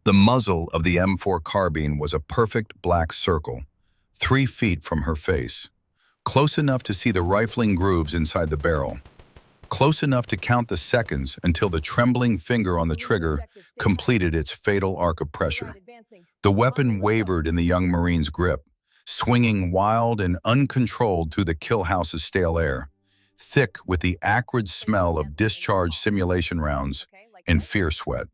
The muzzle of the M4 carbine was a perfect black circle, 3 feet from her face, close enough to see the rifling grooves inside the barrel, close enough to count the seconds until the trembling finger on the trigger completed its fatal arc of pressure. The weapon wavered in the young Marine's grip, swinging wild and uncontrolled through the kill house's stale air, thick with the acrid smell of discharged simulation rounds and fear sweat.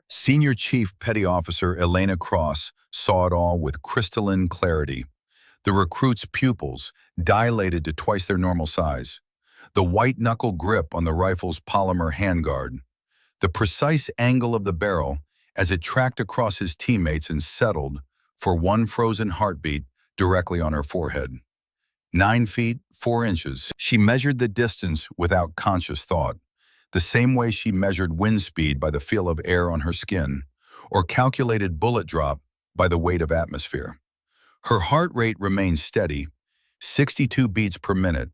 Senior Chief Petty Officer Elena Cross saw it all with crystalline clarity. The recruit's pupils dilated to twice their normal size, the white-knuckle grip on the rifle's polymer handguard, the precise angle of the barrel as it tracked across his teammates and settled for one frozen heartbeat directly on her forehead. 9 feet, 4 inches. She measured the distance without conscious thought, the same way she measured wind speed by the feel of air on her skin, or calculated bullet drop by the weight of atmosphere. Her heart rate remained steady, 62 beats per minute,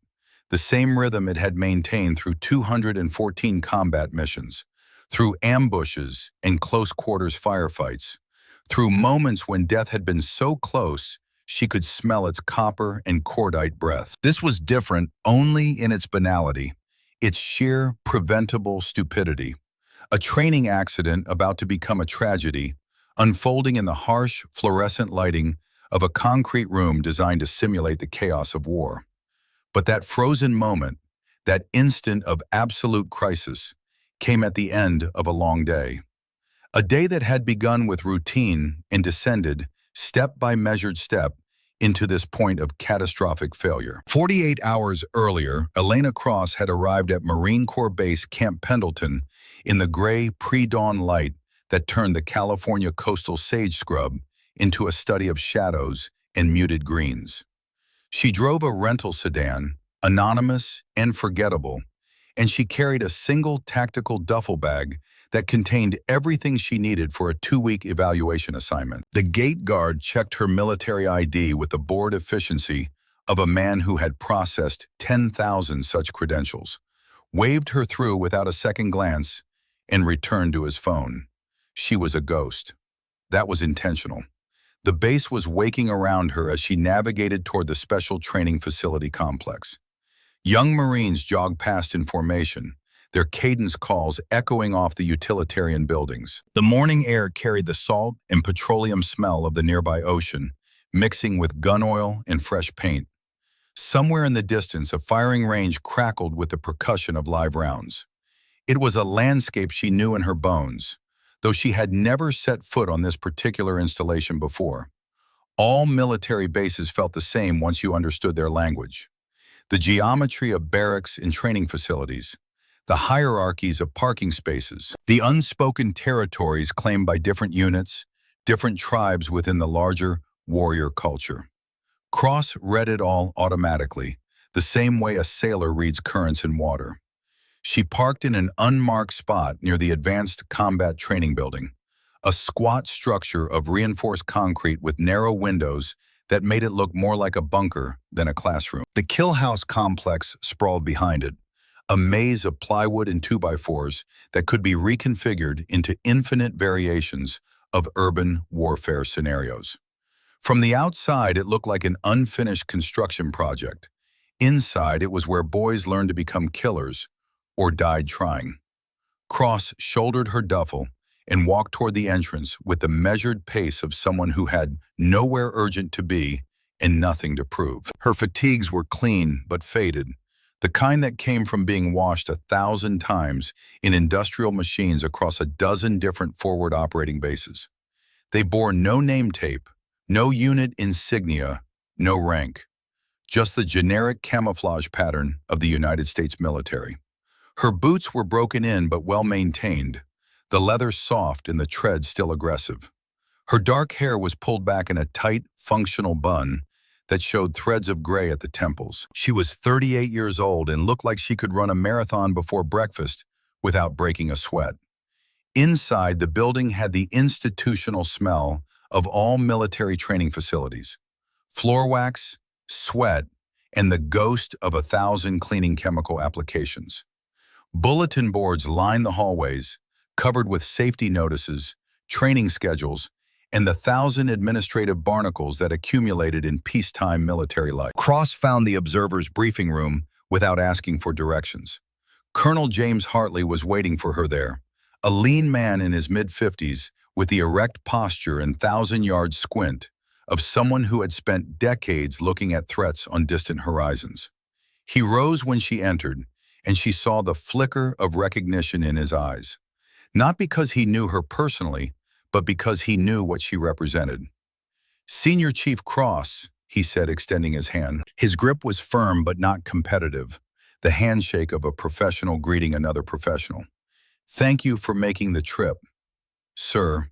the same rhythm it had maintained through 214 combat missions, through ambushes and close-quarters firefights, through moments when death had been so close she could smell its copper and cordite breath. This was different only in its banality, its sheer, preventable stupidity. A training accident about to become a tragedy, unfolding in the harsh, fluorescent lighting of a concrete room designed to simulate the chaos of war. But that frozen moment, that instant of absolute crisis, came at the end of a long day. A day that had begun with routine and descended, step by measured step, into this point of catastrophic failure. 48 hours earlier, Elena Cross had arrived at Marine Corps Base Camp Pendleton in the gray pre-dawn light that turned the California coastal sage scrub into a study of shadows and muted greens. She drove a rental sedan, anonymous and forgettable, and she carried a single tactical duffel bag that contained everything she needed for a 2-week evaluation assignment. The gate guard checked her military ID with the bored efficiency of a man who had processed 10,000 such credentials, waved her through without a second glance, and returned to his phone. She was a ghost. That was intentional. The base was waking around her as she navigated toward the Special Training Facility complex. Young Marines jogged past in formation, their cadence calls echoing off the utilitarian buildings. The morning air carried the salt and petroleum smell of the nearby ocean, mixing with gun oil and fresh paint. Somewhere in the distance, a firing range crackled with the percussion of live rounds. It was a landscape she knew in her bones, though she had never set foot on this particular installation before. All military bases felt the same once you understood their language. The geometry of barracks and training facilities, the hierarchies of parking spaces, the unspoken territories claimed by different units, different tribes within the larger warrior culture. Cross read it all automatically, the same way a sailor reads currents in water. She parked in an unmarked spot near the Advanced Combat Training Building, a squat structure of reinforced concrete with narrow windows that made it look more like a bunker than a classroom. The kill house complex sprawled behind it, a maze of plywood and 2x4s that could be reconfigured into infinite variations of urban warfare scenarios. From the outside, it looked like an unfinished construction project. Inside, it was where boys learned to become killers or died trying. Cross shouldered her duffel and walked toward the entrance with the measured pace of someone who had nowhere urgent to be and nothing to prove. Her fatigues were clean but faded, the kind that came from being washed 1,000 times in industrial machines across a dozen different forward operating bases. They bore no name tape, no unit insignia, no rank, just the generic camouflage pattern of the United States military. Her boots were broken in but well maintained, the leather soft and the tread still aggressive. Her dark hair was pulled back in a tight, functional bun that showed threads of gray at the temples. She was 38 years old and looked like she could run a marathon before breakfast without breaking a sweat. Inside, the building had the institutional smell of all military training facilities: floor wax, sweat, and the ghost of 1,000 cleaning chemical applications. Bulletin boards lined the hallways, covered with safety notices, training schedules, and the 1,000 administrative barnacles that accumulated in peacetime military life. Cross found the observer's briefing room without asking for directions. Colonel James Hartley was waiting for her there, a lean man in his mid-50s with the erect posture and 1,000-yard squint of someone who had spent decades looking at threats on distant horizons. He rose when she entered, and she saw the flicker of recognition in his eyes, not because he knew her personally, but because he knew what she represented. "Senior Chief Cross," he said, extending his hand. His grip was firm but not competitive, the handshake of a professional greeting another professional. "Thank you for making the trip, sir."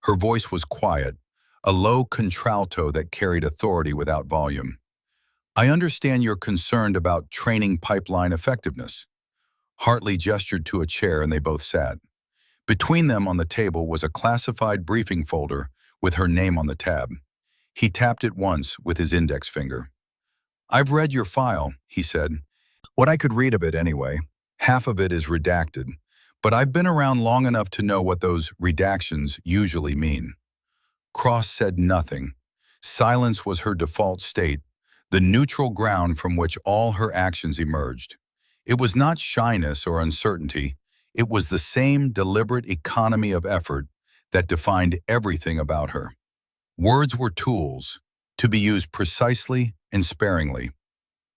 Her voice was quiet, a low contralto that carried authority without volume. "I understand you're concerned about training pipeline effectiveness." Hartley gestured to a chair and they both sat. Between them on the table was a classified briefing folder with her name on the tab. He tapped it once with his index finger. "I've read your file," he said. "What I could read of it anyway. Half of it is redacted, but I've been around long enough to know what those redactions usually mean." Cross said nothing. Silence was her default state, the neutral ground from which all her actions emerged. It was not shyness or uncertainty. It was the same deliberate economy of effort that defined everything about her. Words were tools, to be used precisely and sparingly.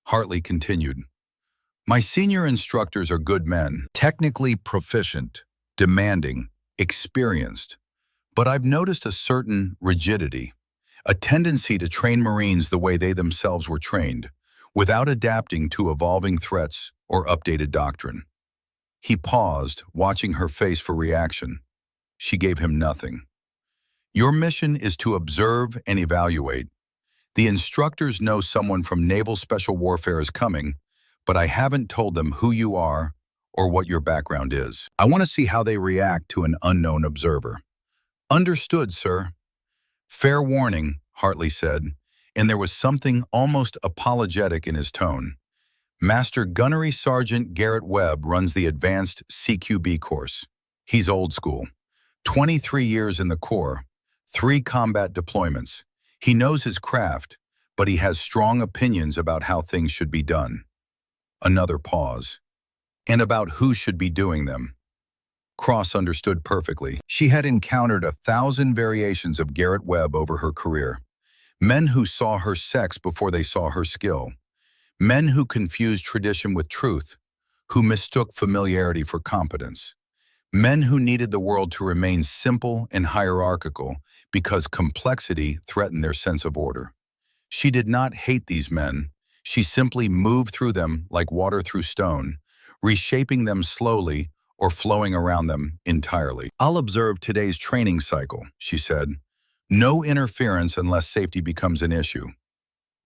Hartley continued, "My senior instructors are good men, technically proficient, demanding, experienced, but I've noticed a certain rigidity, a tendency to train Marines the way they themselves were trained, without adapting to evolving threats or updated doctrine." He paused, watching her face for reaction. She gave him nothing. "Your mission is to observe and evaluate. The instructors know someone from Naval Special Warfare is coming, but I haven't told them who you are or what your background is. I want to see how they react to an unknown observer." "Understood, sir." "Fair warning," Hartley said, and there was something almost apologetic in his tone. "Master Gunnery Sergeant Garrett Webb runs the Advanced CQB course. He's old school. 23 years in the Corps, 3 combat deployments. He knows his craft, but he has strong opinions about how things should be done." Another pause. "And about who should be doing them." Cross understood perfectly. She had encountered 1,000 variations of Garrett Webb over her career. Men who saw her sex before they saw her skill. Men who confused tradition with truth, who mistook familiarity for competence. Men who needed the world to remain simple and hierarchical because complexity threatened their sense of order. She did not hate these men. She simply moved through them like water through stone, reshaping them slowly or flowing around them entirely. "I'll observe today's training cycle," she said. "No interference unless safety becomes an issue."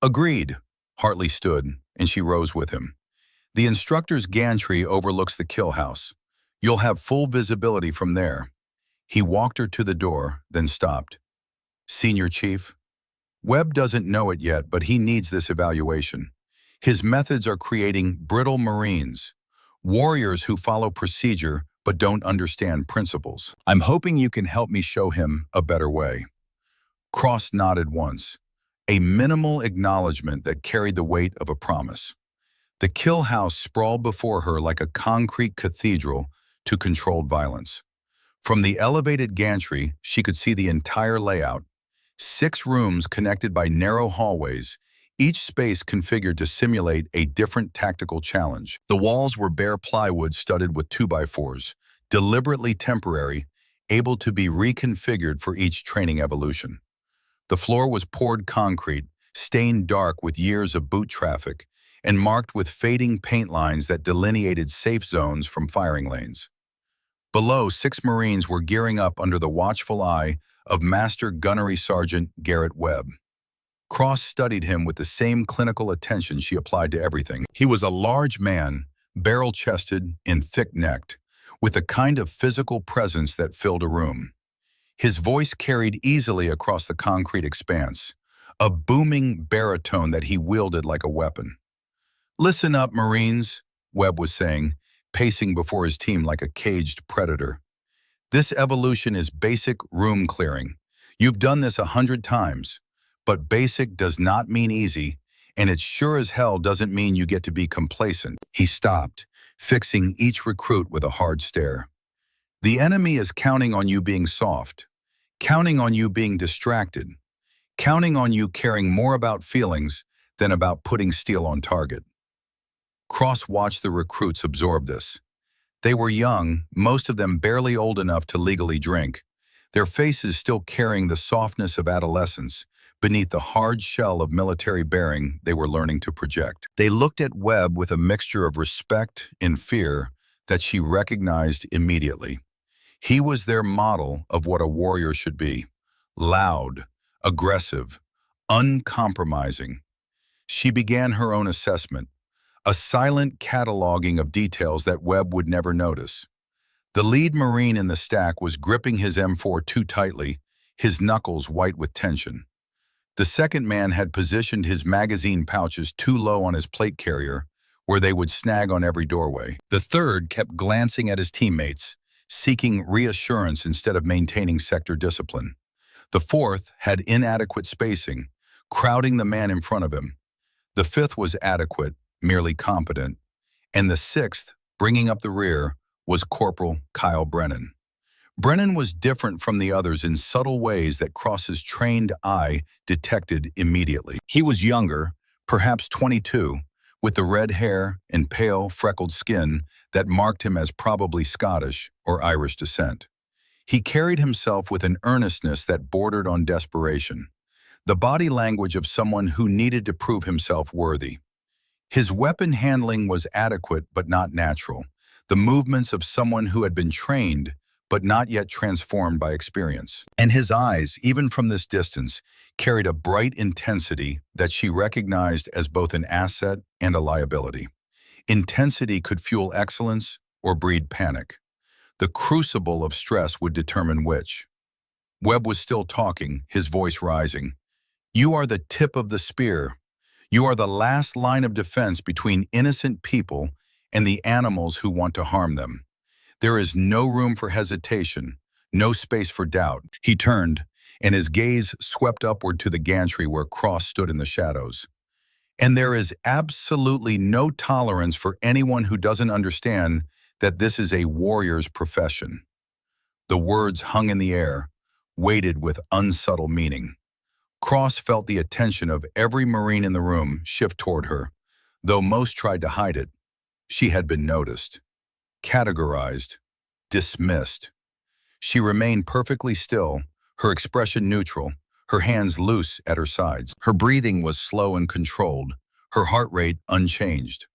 "Agreed." Hartley stood, and she rose with him. "The instructor's gantry overlooks the kill house. You'll have full visibility from there." He walked her to the door, then stopped. "Senior Chief, Webb doesn't know it yet, but he needs this evaluation. His methods are creating brittle Marines, warriors who follow procedure but don't understand principles. I'm hoping you can help me show him a better way." Cross nodded once, a minimal acknowledgement that carried the weight of a promise. The kill house sprawled before her like a concrete cathedral to controlled violence. From the elevated gantry, she could see the entire layout. 6 rooms connected by narrow hallways, each space configured to simulate a different tactical challenge. The walls were bare plywood studded with 2x4s, deliberately temporary, able to be reconfigured for each training evolution. The floor was poured concrete, stained dark with years of boot traffic, and marked with fading paint lines that delineated safe zones from firing lanes. Below, 6 Marines were gearing up under the watchful eye of Master Gunnery Sergeant Garrett Webb. Cross studied him with the same clinical attention she applied to everything. He was a large man, barrel-chested and thick-necked, with a kind of physical presence that filled a room. His voice carried easily across the concrete expanse, a booming baritone that he wielded like a weapon. "Listen up, Marines," Webb was saying, pacing before his team like a caged predator. This evolution is basic room clearing. You've done this 100 times, but basic does not mean easy, and it sure as hell doesn't mean you get to be complacent. He stopped, fixing each recruit with a hard stare. The enemy is counting on you being soft, counting on you being distracted, counting on you caring more about feelings than about putting steel on target. Cross watched the recruits absorb this. They were young, most of them barely old enough to legally drink, their faces still carrying the softness of adolescence beneath the hard shell of military bearing they were learning to project. They looked at Webb with a mixture of respect and fear that she recognized immediately. He was their model of what a warrior should be: loud, aggressive, uncompromising. She began her own assessment, a silent cataloging of details that Webb would never notice. The lead Marine in the stack was gripping his M4 too tightly, his knuckles white with tension. The second man had positioned his magazine pouches too low on his plate carrier, where they would snag on every doorway. The third kept glancing at his teammates, seeking reassurance instead of maintaining sector discipline. The fourth had inadequate spacing, crowding the man in front of him. The fifth was adequate, merely competent. And the sixth, bringing up the rear, was Corporal Kyle Brennan. Brennan was different from the others in subtle ways that Cross's trained eye detected immediately. He was younger, perhaps 22, with the red hair and pale, freckled skin that marked him as probably Scottish or Irish descent. He carried himself with an earnestness that bordered on desperation, the body language of someone who needed to prove himself worthy. His weapon handling was adequate but not natural, the movements of someone who had been trained but not yet transformed by experience. And his eyes, even from this distance, carried a bright intensity that she recognized as both an asset and a liability. Intensity could fuel excellence or breed panic. The crucible of stress would determine which. Webb was still talking, his voice rising. "You are the tip of the spear. You are the last line of defense between innocent people and the animals who want to harm them. There is no room for hesitation, no space for doubt." He turned, and his gaze swept upward to the gantry where Cross stood in the shadows. "And there is absolutely no tolerance for anyone who doesn't understand that this is a warrior's profession." The words hung in the air, weighted with unsubtle meaning. Cross felt the attention of every Marine in the room shift toward her. Though most tried to hide it, she had been noticed, categorized, dismissed. She remained perfectly still, her expression neutral, her hands loose at her sides. Her breathing was slow and controlled, her heart rate unchanged.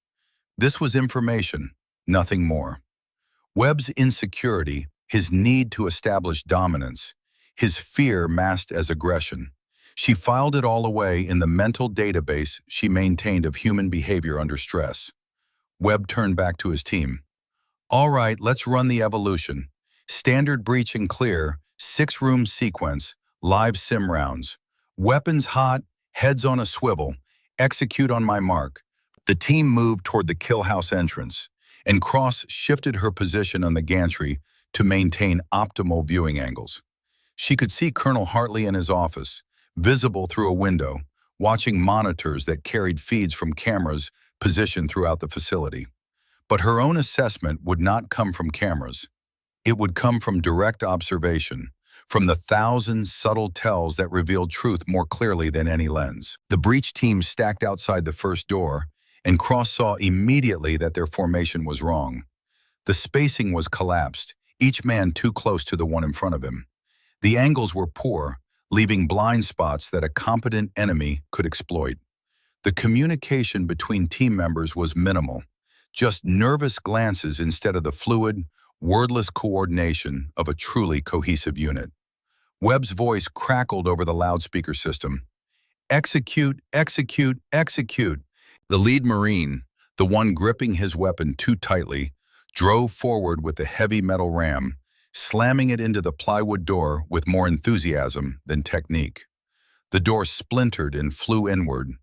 This was information, nothing more. Webb's insecurity, his need to establish dominance, his fear masked as aggression. She filed it all away in the mental database she maintained of human behavior under stress. Webb turned back to his team. "All right, let's run the evolution. Standard breach and clear, 6-room sequence, live sim rounds. Weapons hot, heads on a swivel. Execute on my mark." The team moved toward the kill house entrance, and Cross shifted her position on the gantry to maintain optimal viewing angles. She could see Colonel Hartley in his office, visible through a window, watching monitors that carried feeds from cameras positioned throughout the facility. But her own assessment would not come from cameras. It would come from direct observation, from the 1,000 subtle tells that revealed truth more clearly than any lens. The breach team stacked outside the first door, and Cross saw immediately that their formation was wrong. The spacing was collapsed, each man too close to the one in front of him. The angles were poor, leaving blind spots that a competent enemy could exploit. The communication between team members was minimal, just nervous glances instead of the fluid, wordless coordination of a truly cohesive unit. Webb's voice crackled over the loudspeaker system. "Execute, execute, execute." The lead Marine, the one gripping his weapon too tightly, drove forward with the heavy metal ram, slamming it into the plywood door with more enthusiasm than technique. The door splintered and flew inward,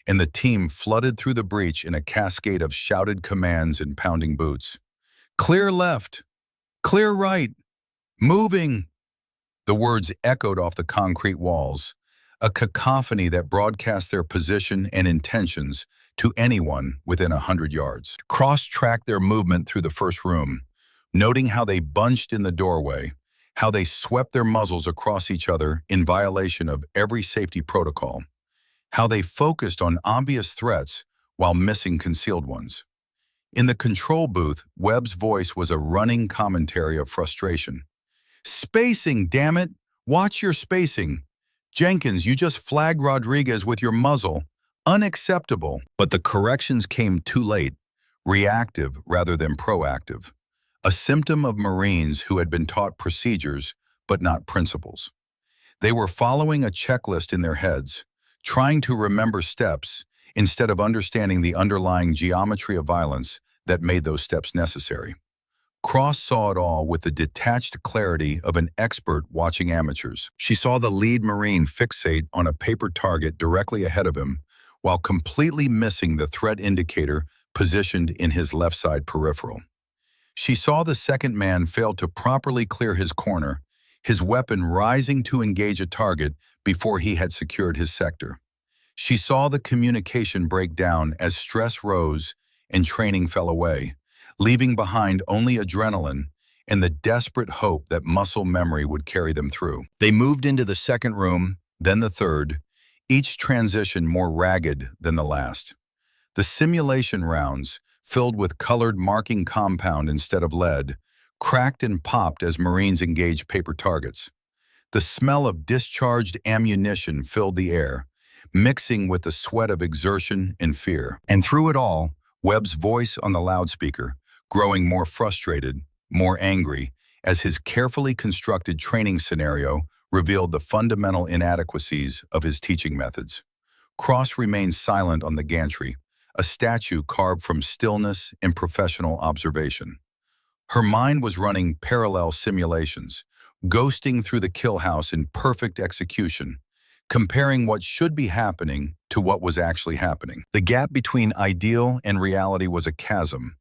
and the team flooded through the breach in a cascade of shouted commands and pounding boots. "Clear left! Clear right! Moving! The words echoed off the concrete walls, a cacophony that broadcast their position and intentions to anyone within 100 yards. Cross-tracked their movement through the first room, noting how they bunched in the doorway, how they swept their muzzles across each other in violation of every safety protocol, how they focused on obvious threats while missing concealed ones. In the control booth, Webb's voice was a running commentary of frustration. Spacing, damn it! Watch your spacing. Jenkins, you just flagged Rodriguez with your muzzle. Unacceptable. But the corrections came too late, reactive rather than proactive. A symptom of Marines who had been taught procedures, but not principles. They were following a checklist in their heads, trying to remember steps instead of understanding the underlying geometry of violence that made those steps necessary. Cross saw it all with the detached clarity of an expert watching amateurs. She saw the lead Marine fixate on a paper target directly ahead of him, while completely missing the threat indicator positioned in his left side peripheral. She saw the second man fail to properly clear his corner, his weapon rising to engage a target before he had secured his sector. She saw the communication break down as stress rose and training fell away, leaving behind only adrenaline and the desperate hope that muscle memory would carry them through. They moved into the second room, then the third, each transition more ragged than the last. The simulation rounds, filled with colored marking compound instead of lead, cracked and popped as Marines engaged paper targets. The smell of discharged ammunition filled the air, mixing with the sweat of exertion and fear. And through it all, Webb's voice on the loudspeaker, growing more frustrated, more angry, as his carefully constructed training scenario revealed the fundamental inadequacies of his teaching methods. Cross remained silent on the gantry, a statue carved from stillness and professional observation. Her mind was running parallel simulations, ghosting through the kill house in perfect execution, comparing what should be happening to what was actually happening. The gap between ideal and reality was a chasm,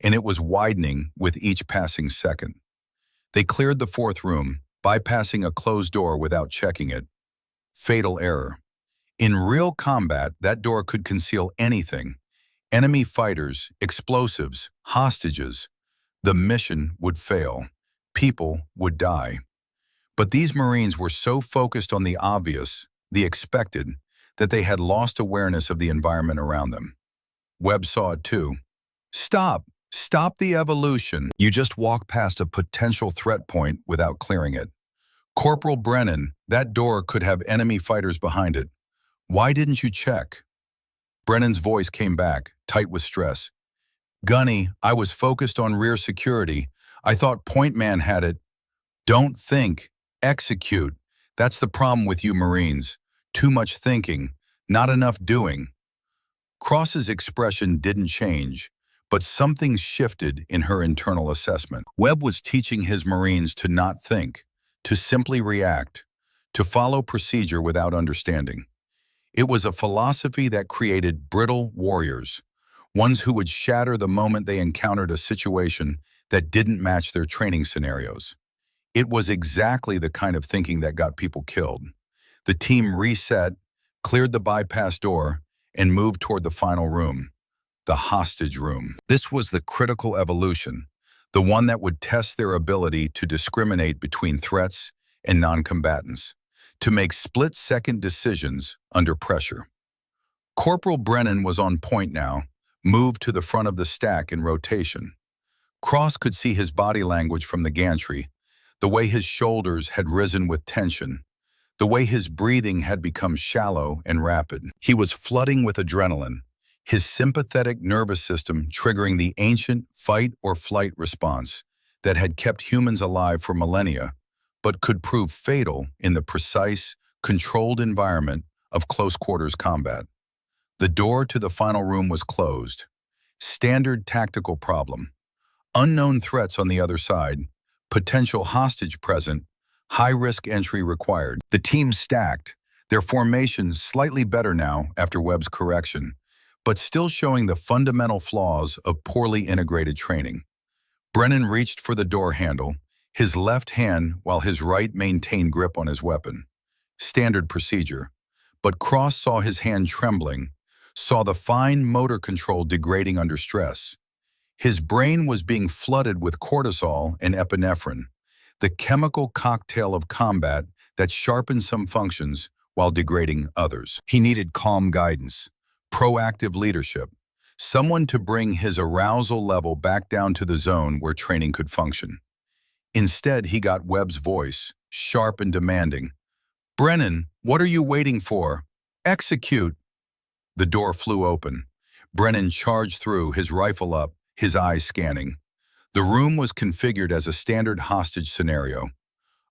and it was widening with each passing second. They cleared the fourth room, bypassing a closed door without checking it. Fatal error. In real combat, that door could conceal anything. Enemy fighters, explosives, hostages. The mission would fail. People would die. But these Marines were so focused on the obvious, the expected, that they had lost awareness of the environment around them. Webb saw it too. Stop! Stop the evolution. You just walk past a potential threat point without clearing it. Corporal Brennan, that door could have enemy fighters behind it. Why didn't you check? Brennan's voice came back, tight with stress. Gunny, I was focused on rear security. I thought Point Man had it. Don't think. Execute. That's the problem with you Marines. Too much thinking, not enough doing. Cross's expression didn't change, but something shifted in her internal assessment. Webb was teaching his Marines to not think, to simply react, to follow procedure without understanding. It was a philosophy that created brittle warriors, ones who would shatter the moment they encountered a situation that didn't match their training scenarios. It was exactly the kind of thinking that got people killed. The team reset, cleared the bypass door, and moved toward the final room, the hostage room. This was the critical evolution, the one that would test their ability to discriminate between threats and non-combatants, to make split-second decisions under pressure. Corporal Brennan was on point now, moved to the front of the stack in rotation. Cross could see his body language from the gantry, the way his shoulders had risen with tension, the way his breathing had become shallow and rapid. He was flooding with adrenaline, his sympathetic nervous system triggering the ancient fight-or-flight response that had kept humans alive for millennia, but could prove fatal in the precise, controlled environment of close-quarters combat. The door to the final room was closed. Standard tactical problem. Unknown threats on the other side, potential hostage present, high-risk entry required. The team stacked, their formation slightly better now after Webb's correction, but still showing the fundamental flaws of poorly integrated training. Brennan reached for the door handle, his left hand while his right maintained grip on his weapon. Standard procedure. But Cross saw his hand trembling, saw the fine motor control degrading under stress. His brain was being flooded with cortisol and epinephrine, the chemical cocktail of combat that sharpened some functions while degrading others. He needed calm guidance, proactive leadership, someone to bring his arousal level back down to the zone where training could function. Instead, he got Webb's voice, sharp and demanding. "Brennan, what are you waiting for? Execute!" The door flew open. Brennan charged through, his rifle up, his eyes scanning. The room was configured as a standard hostage scenario.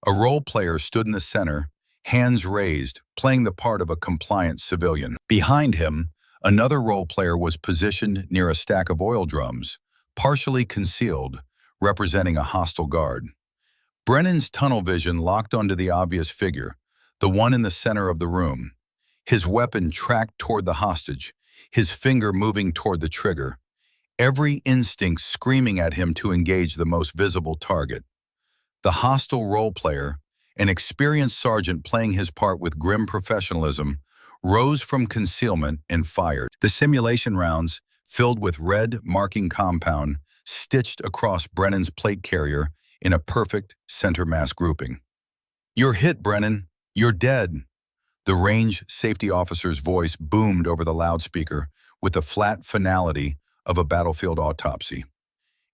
A role player stood in the center, hands raised, playing the part of a compliant civilian. Behind him, another role player was positioned near a stack of oil drums, partially concealed, representing a hostile guard. Brennan's tunnel vision locked onto the obvious figure, the one in the center of the room. His weapon tracked toward the hostage, his finger moving toward the trigger, every instinct screaming at him to engage the most visible target. The hostile role player, an experienced sergeant playing his part with grim professionalism, rose from concealment and fired. The simulation rounds, filled with red marking compound, stitched across Brennan's plate carrier in a perfect center mass grouping. "You're hit, Brennan. You're dead." The range safety officer's voice boomed over the loudspeaker with the flat finality of a battlefield autopsy.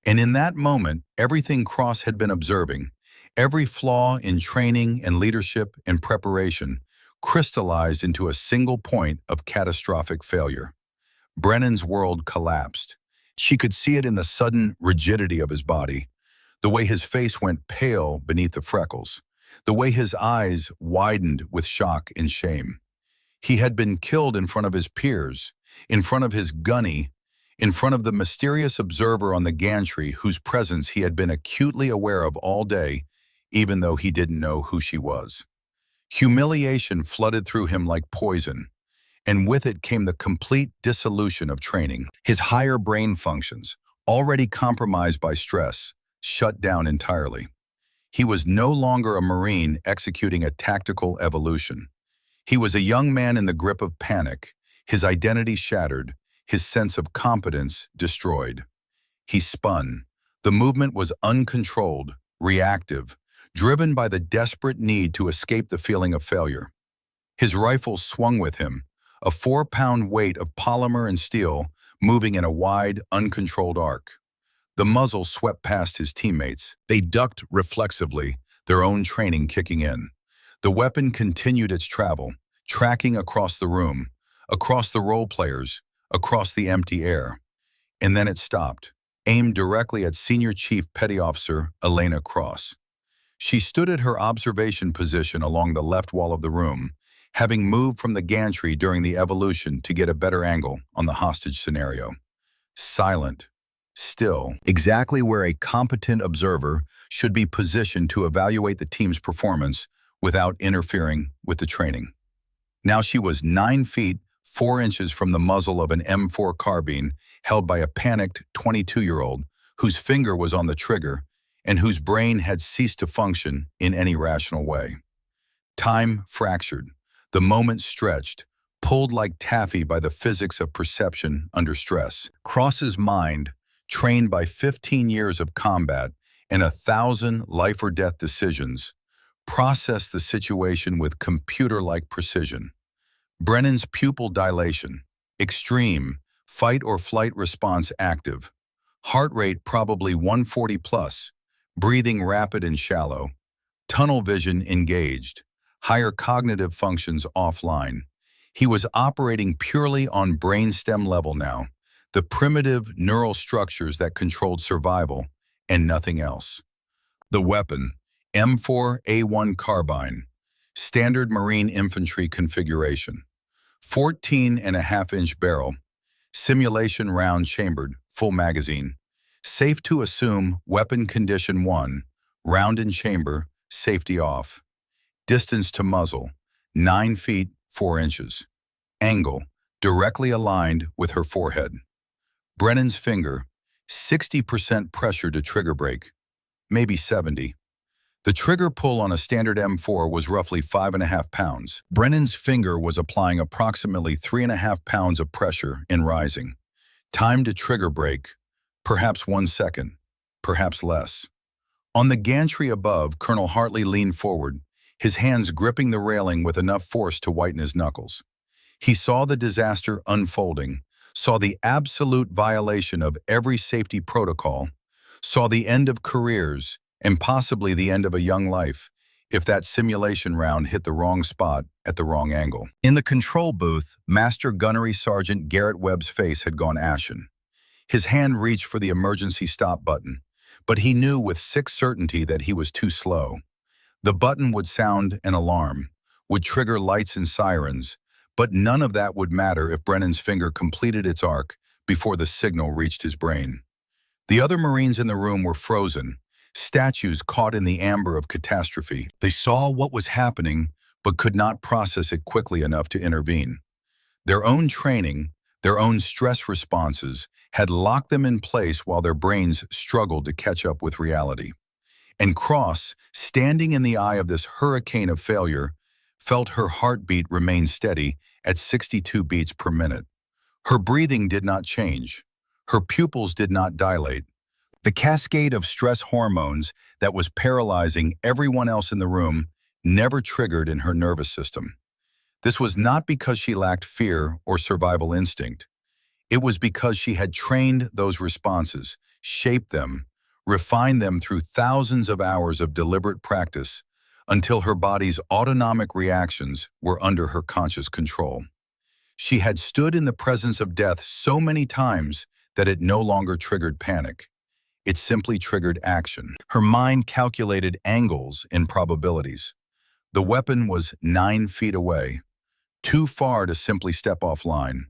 And in that moment, everything Cross had been observing, every flaw in training and leadership and preparation, crystallized into a single point of catastrophic failure. Brennan's world collapsed. She could see it in the sudden rigidity of his body, the way his face went pale beneath the freckles, the way his eyes widened with shock and shame. He had been killed in front of his peers, in front of his gunny, in front of the mysterious observer on the gantry whose presence he had been acutely aware of all day, even though he didn't know who she was. Humiliation flooded through him like poison, and with it came the complete dissolution of training. His higher brain functions, already compromised by stress, shut down entirely. He was no longer a Marine executing a tactical evolution. He was a young man in the grip of panic, his identity shattered, his sense of competence destroyed. He spun. The movement was uncontrolled, reactive, driven by the desperate need to escape the feeling of failure. His rifle swung with him, a 4-pound weight of polymer and steel moving in a wide, uncontrolled arc. The muzzle swept past his teammates. They ducked reflexively, their own training kicking in. The weapon continued its travel, tracking across the room, across the role players, across the empty air. And then it stopped, aimed directly at Senior Chief Petty Officer Elena Cross. She stood at her observation position along the left wall of the room, having moved from the gantry during the evolution to get a better angle on the hostage scenario. Silent, still, exactly where a competent observer should be positioned to evaluate the team's performance without interfering with the training. Now she was 9 feet, 4 inches from the muzzle of an M4 carbine held by a panicked 22-year-old whose finger was on the trigger and whose brain had ceased to function in any rational way. Time fractured, the moment stretched, pulled like taffy by the physics of perception under stress. Cross's mind, trained by 15 years of combat and 1,000 life-or-death decisions, processed the situation with computer-like precision. Brennan's pupil dilation, extreme, fight-or-flight response active, heart rate probably 140 plus, breathing rapid and shallow, tunnel vision engaged, higher cognitive functions offline. He was operating purely on brainstem level now, the primitive neural structures that controlled survival and nothing else. The weapon, M4A1 carbine, standard Marine infantry configuration, 14.5-inch barrel, simulation round chambered, full magazine. Safe to assume weapon condition 1, round in chamber, safety off. Distance to muzzle, 9 feet, 4 inches. Angle, directly aligned with her forehead. Brennan's finger, 60% pressure to trigger brake, maybe 70. The trigger pull on a standard M4 was roughly 5.5 pounds. Brennan's finger was applying approximately 3.5 pounds of pressure in rising. Time to trigger break, perhaps 1 second, perhaps less. On the gantry above, Colonel Hartley leaned forward, his hands gripping the railing with enough force to whiten his knuckles. He saw the disaster unfolding, saw the absolute violation of every safety protocol, saw the end of careers, and possibly the end of a young life, if that simulation round hit the wrong spot at the wrong angle. In the control booth, Master Gunnery Sergeant Garrett Webb's face had gone ashen. His hand reached for the emergency stop button, but he knew with sick certainty that he was too slow. The button would sound an alarm, would trigger lights and sirens, but none of that would matter if Brennan's finger completed its arc before the signal reached his brain. The other Marines in the room were frozen, statues caught in the amber of catastrophe. They saw what was happening, but could not process it quickly enough to intervene. Their own training, their own stress responses, had locked them in place while their brains struggled to catch up with reality. And Cross, standing in the eye of this hurricane of failure, felt her heartbeat remain steady at 62 beats per minute. Her breathing did not change. Her pupils did not dilate. The cascade of stress hormones that was paralyzing everyone else in the room never triggered in her nervous system. This was not because she lacked fear or survival instinct. It was because she had trained those responses, shaped them, refined them through thousands of hours of deliberate practice until her body's autonomic reactions were under her conscious control. She had stood in the presence of death so many times that it no longer triggered panic. It simply triggered action. Her mind calculated angles and probabilities. The weapon was 9 feet away, too far to simply step offline.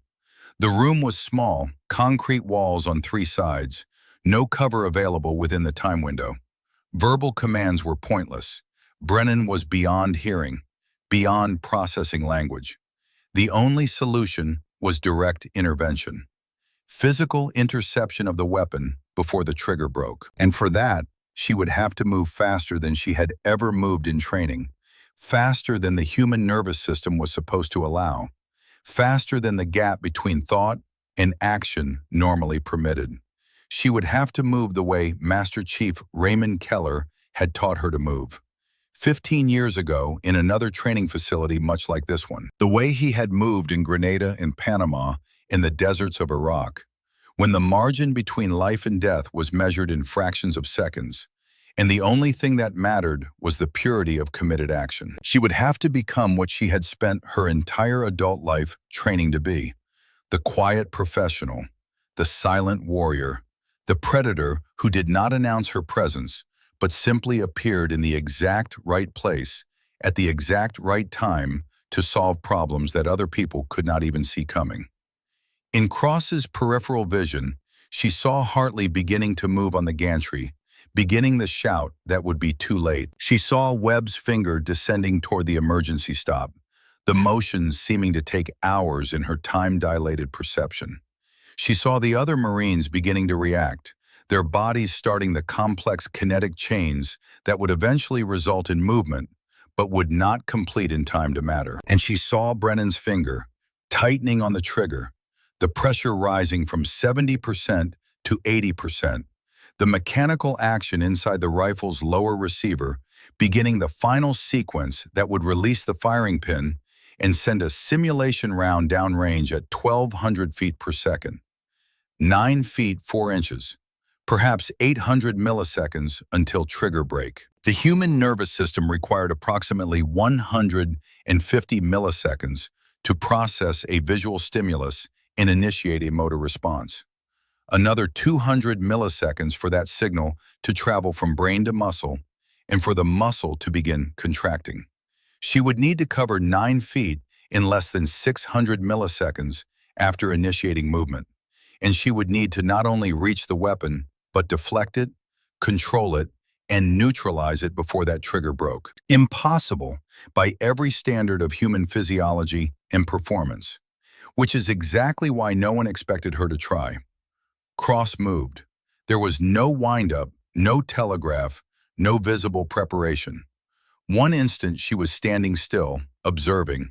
The room was small, concrete walls on 3 sides, no cover available within the time window. Verbal commands were pointless. Brennan was beyond hearing, beyond processing language. The only solution was direct intervention. Physical interception of the weapon before the trigger broke. And for that, she would have to move faster than she had ever moved in training, faster than the human nervous system was supposed to allow, faster than the gap between thought and action normally permitted. She would have to move the way Master Chief Raymond Keller had taught her to move. 15 years ago, in another training facility much like this one. The way he had moved in Grenada and Panama, in the deserts of Iraq, when the margin between life and death was measured in fractions of seconds, and the only thing that mattered was the purity of committed action. She would have to become what she had spent her entire adult life training to be: the quiet professional, the silent warrior, the predator who did not announce her presence, but simply appeared in the exact right place at the exact right time to solve problems that other people could not even see coming. In Cross's peripheral vision, she saw Hartley beginning to move on the gantry, beginning the shout that would be too late. She saw Webb's finger descending toward the emergency stop, the motions seeming to take hours in her time-dilated perception. She saw the other Marines beginning to react, their bodies starting the complex kinetic chains that would eventually result in movement, but would not complete in time to matter. And she saw Brennan's finger tightening on the trigger, the pressure rising from 70% to 80%, the mechanical action inside the rifle's lower receiver beginning the final sequence that would release the firing pin and send a simulation round downrange at 1,200 feet per second. 9 feet 4 inches. Perhaps 800 milliseconds until trigger break. The human nervous system required approximately 150 milliseconds to process a visual stimulus and initiate a motor response. Another 200 milliseconds for that signal to travel from brain to muscle and for the muscle to begin contracting. She would need to cover 9 feet in less than 600 milliseconds after initiating movement, and she would need to not only reach the weapon, but deflect it, control it, and neutralize it before that trigger broke. Impossible by every standard of human physiology and performance, which is exactly why no one expected her to try. Cross moved. There was no wind-up, no telegraph, no visible preparation. One instant she was standing still, observing.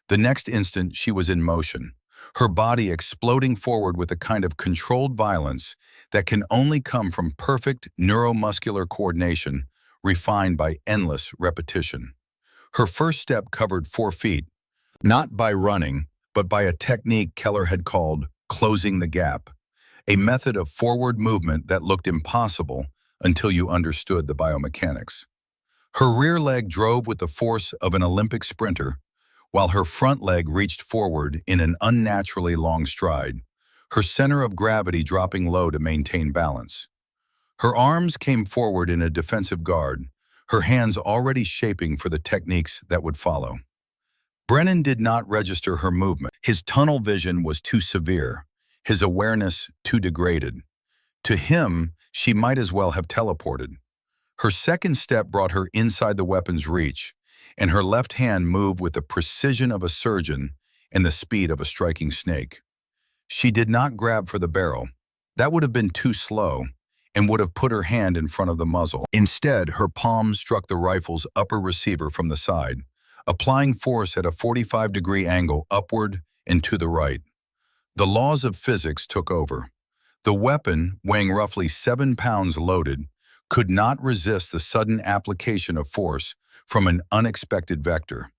The next instant she was in motion, her body exploding forward with a kind of controlled violence that can only come from perfect neuromuscular coordination refined by endless repetition. Her first step covered 4 feet, not by running, but by a technique Keller had called closing the gap, a method of forward movement that looked impossible until you understood the biomechanics. Her rear leg drove with the force of an Olympic sprinter, while her front leg reached forward in an unnaturally long stride, her center of gravity dropping low to maintain balance. Her arms came forward in a defensive guard, her hands already shaping for the techniques that would follow. Brennan did not register her movement. His tunnel vision was too severe, his awareness too degraded. To him, she might as well have teleported. Her second step brought her inside the weapon's reach, and her left hand moved with the precision of a surgeon and the speed of a striking snake. She did not grab for the barrel. That would have been too slow and would have put her hand in front of the muzzle. Instead, her palm struck the rifle's upper receiver from the side, applying force at a 45-degree angle upward and to the right. The laws of physics took over. The weapon, weighing roughly 7 pounds loaded, could not resist the sudden application of force from an unexpected vector.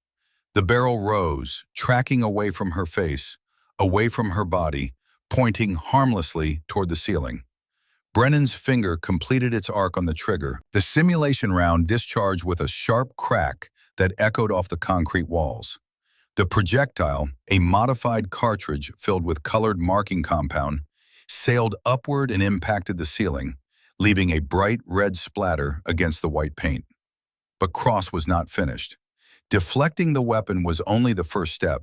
The barrel rose, tracking away from her face, away from her body, pointing harmlessly toward the ceiling. Brennan's finger completed its arc on the trigger. The simulation round discharged with a sharp crack that echoed off the concrete walls. The projectile, a modified cartridge filled with colored marking compound, sailed upward and impacted the ceiling, leaving a bright red splatter against the white paint. But Cross was not finished. Deflecting the weapon was only the first step.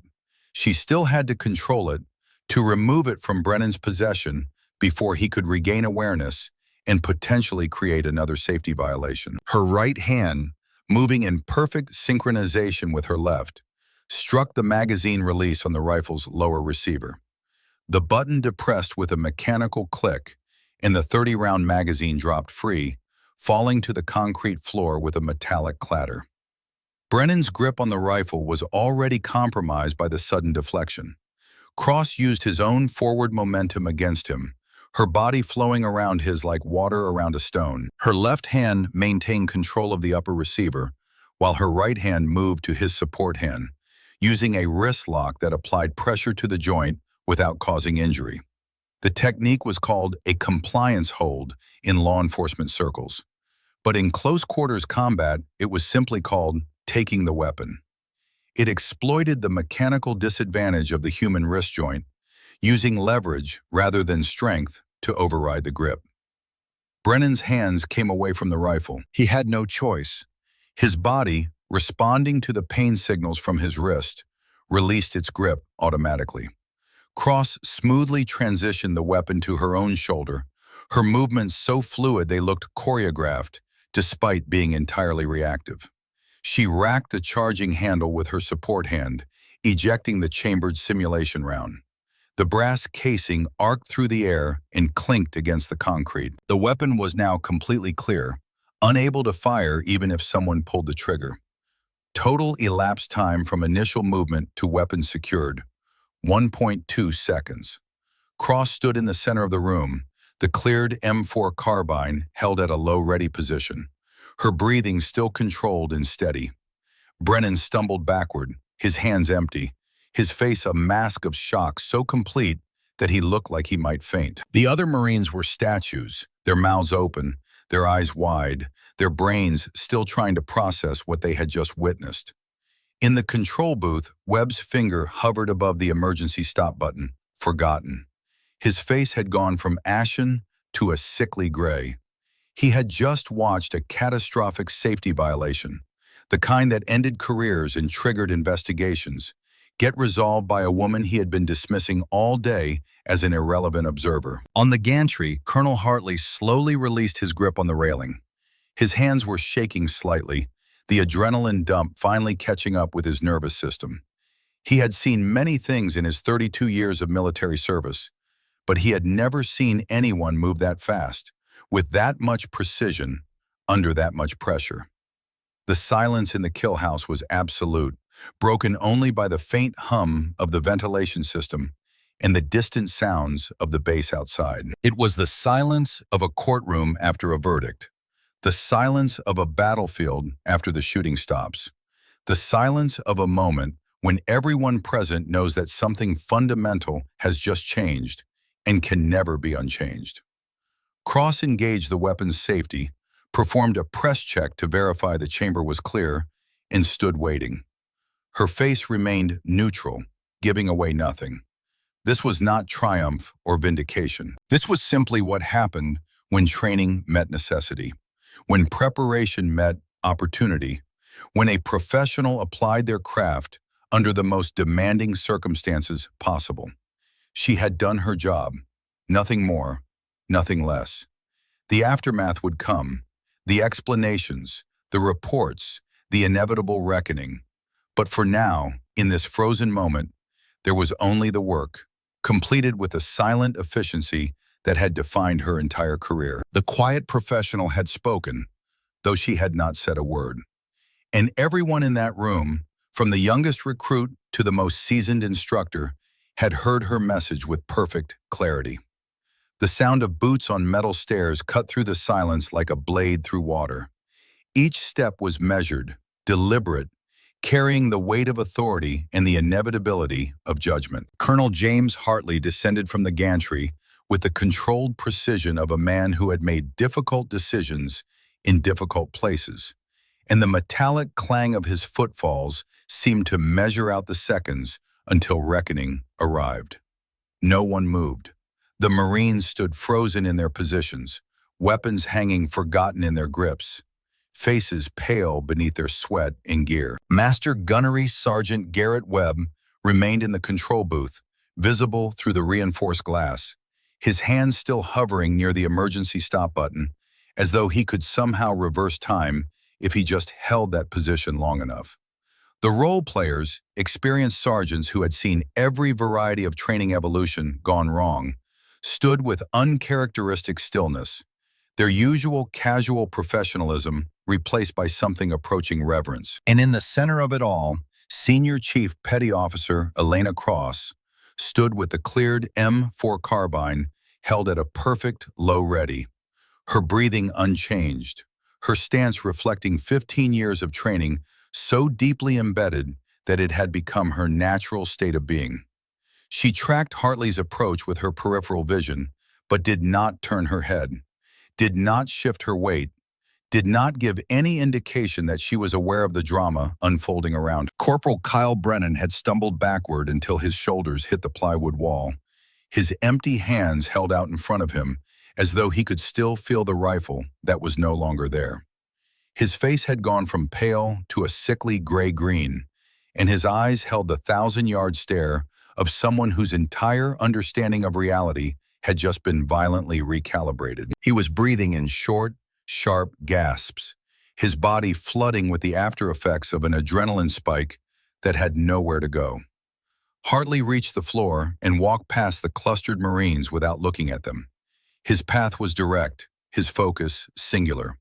She still had to control it, to remove it from Brennan's possession before he could regain awareness and potentially create another safety violation. Her right hand, moving in perfect synchronization with her left, struck the magazine release on the rifle's lower receiver. The button depressed with a mechanical click, and the 30-round magazine dropped free, falling to the concrete floor with a metallic clatter. Brennan's grip on the rifle was already compromised by the sudden deflection. Cross used his own forward momentum against him, her body flowing around his like water around a stone. Her left hand maintained control of the upper receiver, while her right hand moved to his support hand, using a wrist lock that applied pressure to the joint without causing injury. The technique was called a compliance hold in law enforcement circles, but in close quarters combat, it was simply called taking the weapon. It exploited the mechanical disadvantage of the human wrist joint, using leverage rather than strength to override the grip. Brennan's hands came away from the rifle. He had no choice. His body, responding to the pain signals from his wrist, released its grip automatically. Cross smoothly transitioned the weapon to her own shoulder, her movements so fluid they looked choreographed, despite being entirely reactive. She racked the charging handle with her support hand, ejecting the chambered simulation round. The brass casing arced through the air and clinked against the concrete. The weapon was now completely clear, unable to fire even if someone pulled the trigger. Total elapsed time from initial movement to weapon secured, 1.2 seconds. Cross stood in the center of the room, the cleared M4 carbine held at a low ready position, her breathing still controlled and steady. Brennan stumbled backward, his hands empty, his face a mask of shock so complete that he looked like he might faint. The other Marines were statues, their mouths open, their eyes wide, their brains still trying to process what they had just witnessed. In the control booth, Webb's finger hovered above the emergency stop button, forgotten. His face had gone from ashen to a sickly gray. He had just watched a catastrophic safety violation, the kind that ended careers and triggered investigations, get resolved by a woman he had been dismissing all day as an irrelevant observer. On the gantry, Colonel Hartley slowly released his grip on the railing. His hands were shaking slightly, the adrenaline dump finally catching up with his nervous system. He had seen many things in his 32 years of military service, but he had never seen anyone move that fast, with that much precision, under that much pressure. The silence in the kill house was absolute, broken only by the faint hum of the ventilation system and the distant sounds of the bass outside. It was the silence of a courtroom after a verdict, the silence of a battlefield after the shooting stops, the silence of a moment when everyone present knows that something fundamental has just changed and can never be unchanged. Cross engaged the weapon's safety, performed a press check to verify the chamber was clear, and stood waiting. Her face remained neutral, giving away nothing. This was not triumph or vindication. This was simply what happened when training met necessity, when preparation met opportunity, when a professional applied their craft under the most demanding circumstances possible. She had done her job, nothing more, nothing less. The aftermath would come, the explanations, the reports, the inevitable reckoning. But for now, in this frozen moment, there was only the work, completed with a silent efficiency that had defined her entire career. The quiet professional had spoken, though she had not said a word. And everyone in that room, from the youngest recruit to the most seasoned instructor, had heard her message with perfect clarity. The sound of boots on metal stairs cut through the silence like a blade through water. Each step was measured, deliberate, carrying the weight of authority and the inevitability of judgment. Colonel James Hartley descended from the gantry with the controlled precision of a man who had made difficult decisions in difficult places, and the metallic clang of his footfalls seemed to measure out the seconds until reckoning arrived. No one moved. The Marines stood frozen in their positions, weapons hanging forgotten in their grips, faces pale beneath their sweat and gear. Master Gunnery Sergeant Garrett Webb remained in the control booth, visible through the reinforced glass, his hands still hovering near the emergency stop button, as though he could somehow reverse time if he just held that position long enough. The role players, experienced sergeants who had seen every variety of training evolution gone wrong, stood with uncharacteristic stillness, their usual casual professionalism replaced by something approaching reverence. And in the center of it all, Senior Chief Petty Officer Elena Cross stood with the cleared M4 carbine held at a perfect low ready, her breathing unchanged, her stance reflecting 15 years of training so deeply embedded that it had become her natural state of being. She tracked Hartley's approach with her peripheral vision, but did not turn her head, did not shift her weight, did not give any indication that she was aware of the drama unfolding around her. Corporal Kyle Brennan had stumbled backward until his shoulders hit the plywood wall, his empty hands held out in front of him as though he could still feel the rifle that was no longer there. His face had gone from pale to a sickly gray-green, and his eyes held the 1,000-yard stare of someone whose entire understanding of reality had just been violently recalibrated. He was breathing in short, sharp gasps, his body flooding with the after effects of an adrenaline spike that had nowhere to go. Hartley reached the floor and walked past the clustered Marines without looking at them. His path was direct, his focus singular.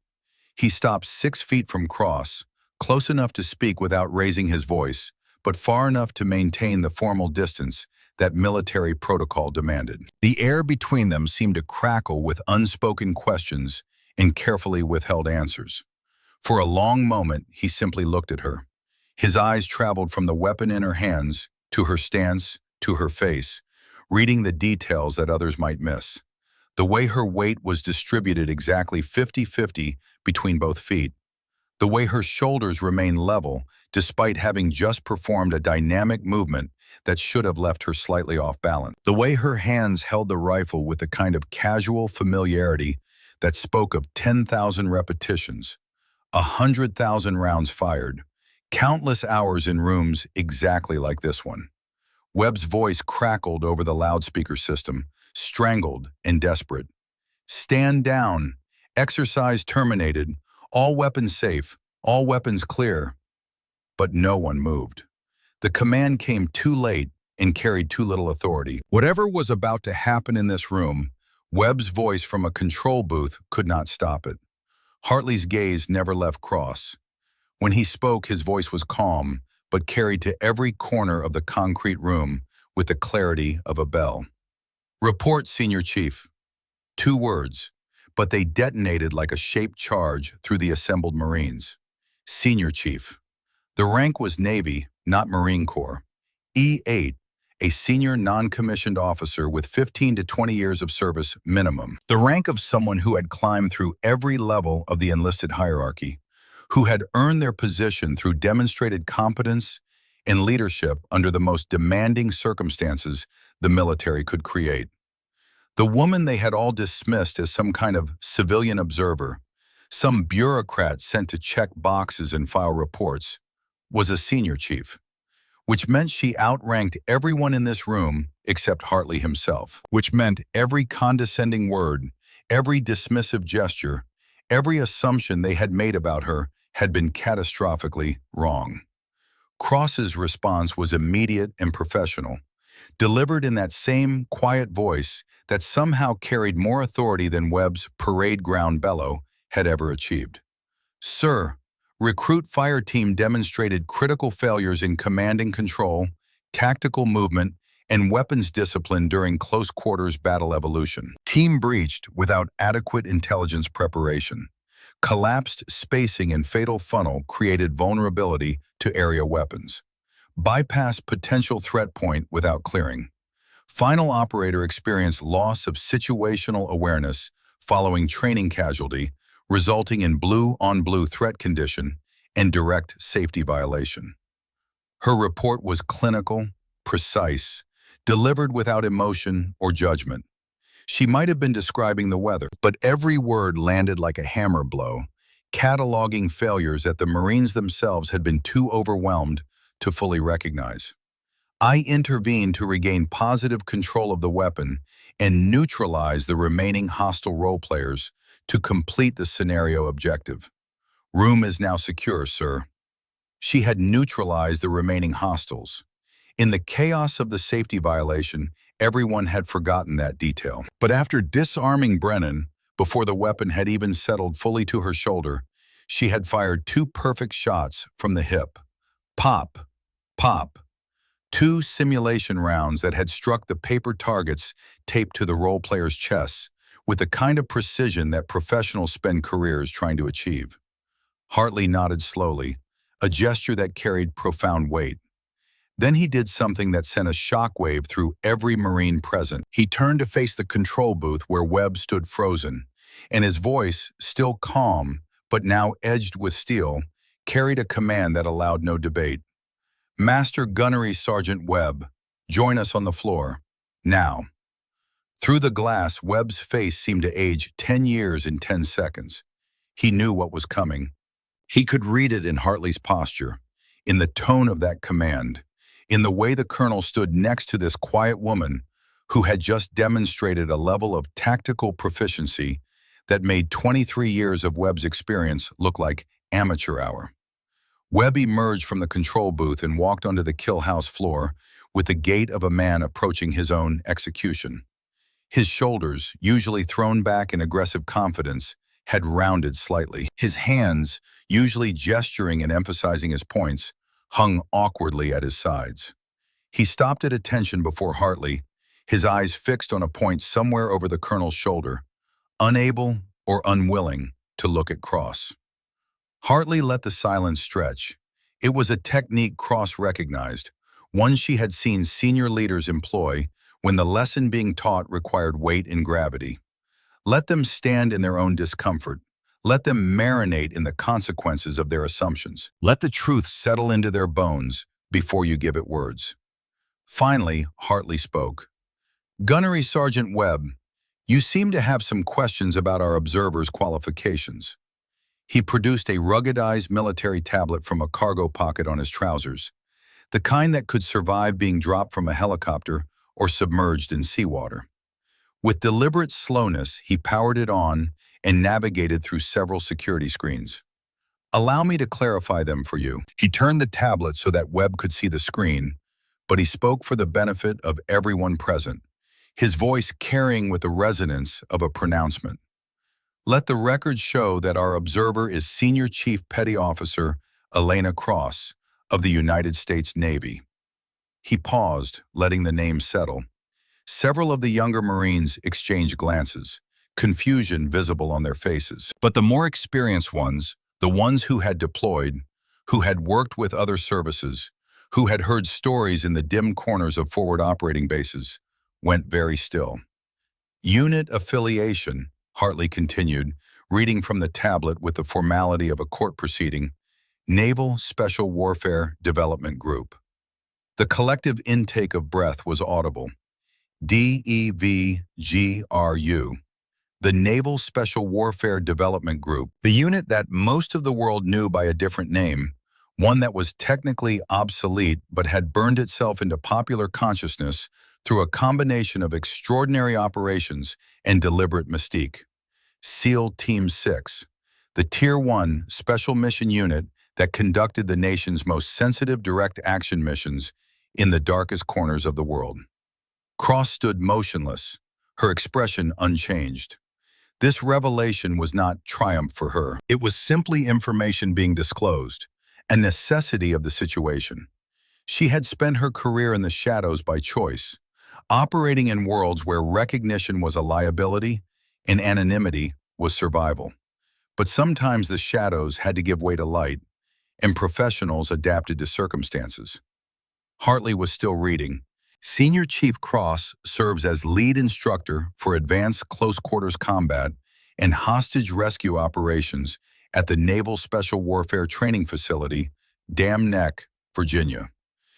He stopped 6 feet from Cross, close enough to speak without raising his voice, but far enough to maintain the formal distance that military protocol demanded. The air between them seemed to crackle with unspoken questions and carefully withheld answers. For a long moment, he simply looked at her. His eyes traveled from the weapon in her hands to her stance, to her face, reading the details that others might miss. The way her weight was distributed exactly 50-50 between both feet. The way her shoulders remained level despite having just performed a dynamic movement that should have left her slightly off balance. The way her hands held the rifle with a kind of casual familiarity that spoke of 10,000 repetitions, 100,000 rounds fired, countless hours in rooms exactly like this one. Webb's voice crackled over the loudspeaker system, strangled and desperate. "Stand down. Exercise terminated. All weapons safe. All weapons clear." But no one moved. The command came too late and carried too little authority. Whatever was about to happen in this room, Webb's voice from a control booth could not stop it. Hartley's gaze never left Cross. When he spoke, his voice was calm, but carried to every corner of the concrete room with the clarity of a bell. "Report, Senior Chief." 2 words, but they detonated like a shaped charge through the assembled Marines. Senior Chief. The rank was Navy, not Marine Corps. E8, a senior non-commissioned officer with 15 to 20 years of service minimum. The rank of someone who had climbed through every level of the enlisted hierarchy, who had earned their position through demonstrated competence and leadership under the most demanding circumstances the military could create. The woman they had all dismissed as some kind of civilian observer, some bureaucrat sent to check boxes and file reports, was a senior chief, which meant she outranked everyone in this room except Hartley himself, which meant every condescending word, every dismissive gesture, every assumption they had made about her had been catastrophically wrong. Cross's response was immediate and professional, delivered in that same quiet voice that somehow carried more authority than Webb's parade ground bellow had ever achieved. "Sir, recruit fire team demonstrated critical failures in command and control, tactical movement, and weapons discipline during close quarters battle evolution. Team breached without adequate intelligence preparation. Collapsed spacing and fatal funnel created vulnerability to area weapons. Bypassed potential threat point without clearing. Final operator experienced loss of situational awareness following training casualty, resulting in blue-on-blue threat condition and direct safety violation." Her report was clinical, precise, delivered without emotion or judgment. She might have been describing the weather, but every word landed like a hammer blow, cataloging failures that the Marines themselves had been too overwhelmed to fully recognize. "I intervened to regain positive control of the weapon and neutralize the remaining hostile role players to complete the scenario objective. Room is now secure, sir." She had neutralized the remaining hostiles. In the chaos of the safety violation, everyone had forgotten that detail. But after disarming Brennan, before the weapon had even settled fully to her shoulder, she had fired 2 perfect shots from the hip. Pop, pop. 2 simulation rounds that had struck the paper targets taped to the role players' chests with the kind of precision that professionals spend careers trying to achieve. Hartley nodded slowly, a gesture that carried profound weight. Then he did something that sent a shockwave through every Marine present. He turned to face the control booth where Webb stood frozen, and his voice, still calm, but now edged with steel, carried a command that allowed no debate. "Master Gunnery Sergeant Webb, join us on the floor. Now." Through the glass, Webb's face seemed to age 10 years in 10 seconds. He knew what was coming. He could read it in Hartley's posture, in the tone of that command, in the way the colonel stood next to this quiet woman who had just demonstrated a level of tactical proficiency that made 23 years of Webb's experience look like amateur hour. Webb emerged from the control booth and walked onto the kill house floor with the gait of a man approaching his own execution. His shoulders, usually thrown back in aggressive confidence, had rounded slightly. His hands, usually gesturing and emphasizing his points, hung awkwardly at his sides. He stopped at attention before Hartley, his eyes fixed on a point somewhere over the colonel's shoulder, unable or unwilling to look at Cross. Hartley let the silence stretch. It was a technique Cross recognized, one she had seen senior leaders employ when the lesson being taught required weight and gravity. Let them stand in their own discomfort. Let them marinate in the consequences of their assumptions. Let the truth settle into their bones before you give it words. Finally, Hartley spoke. "Gunnery Sergeant Webb, you seem to have some questions about our observer's qualifications." He produced a ruggedized military tablet from a cargo pocket on his trousers, the kind that could survive being dropped from a helicopter or submerged in seawater. With deliberate slowness, he powered it on and navigated through several security screens. "Allow me to clarify them for you." He turned the tablet so that Webb could see the screen, but he spoke for the benefit of everyone present, his voice carrying with the resonance of a pronouncement. Let the record show that our observer is Senior Chief Petty Officer Elena Cross of the United States Navy. He paused, letting the name settle. Several of the younger Marines exchanged glances, confusion visible on their faces. But the more experienced ones, the ones who had deployed, who had worked with other services, who had heard stories in the dim corners of forward operating bases, went very still. Unit affiliation, Hartley continued, reading from the tablet with the formality of a court proceeding, Naval Special Warfare Development Group. The collective intake of breath was audible. DEVGRU, the Naval Special Warfare Development Group, the unit that most of the world knew by a different name, one that was technically obsolete but had burned itself into popular consciousness through a combination of extraordinary operations and deliberate mystique. SEAL Team 6, the Tier 1 Special Mission Unit that conducted the nation's most sensitive direct action missions in the darkest corners of the world. Cross stood motionless, her expression unchanged. This revelation was not triumph for her. It was simply information being disclosed, a necessity of the situation. She had spent her career in the shadows by choice, operating in worlds where recognition was a liability and anonymity was survival. But sometimes the shadows had to give way to light, and professionals adapted to circumstances. Hartley was still reading. Senior Chief Cross serves as lead instructor for advanced close-quarters combat and hostage rescue operations at the Naval Special Warfare Training Facility, Dam Neck, Virginia.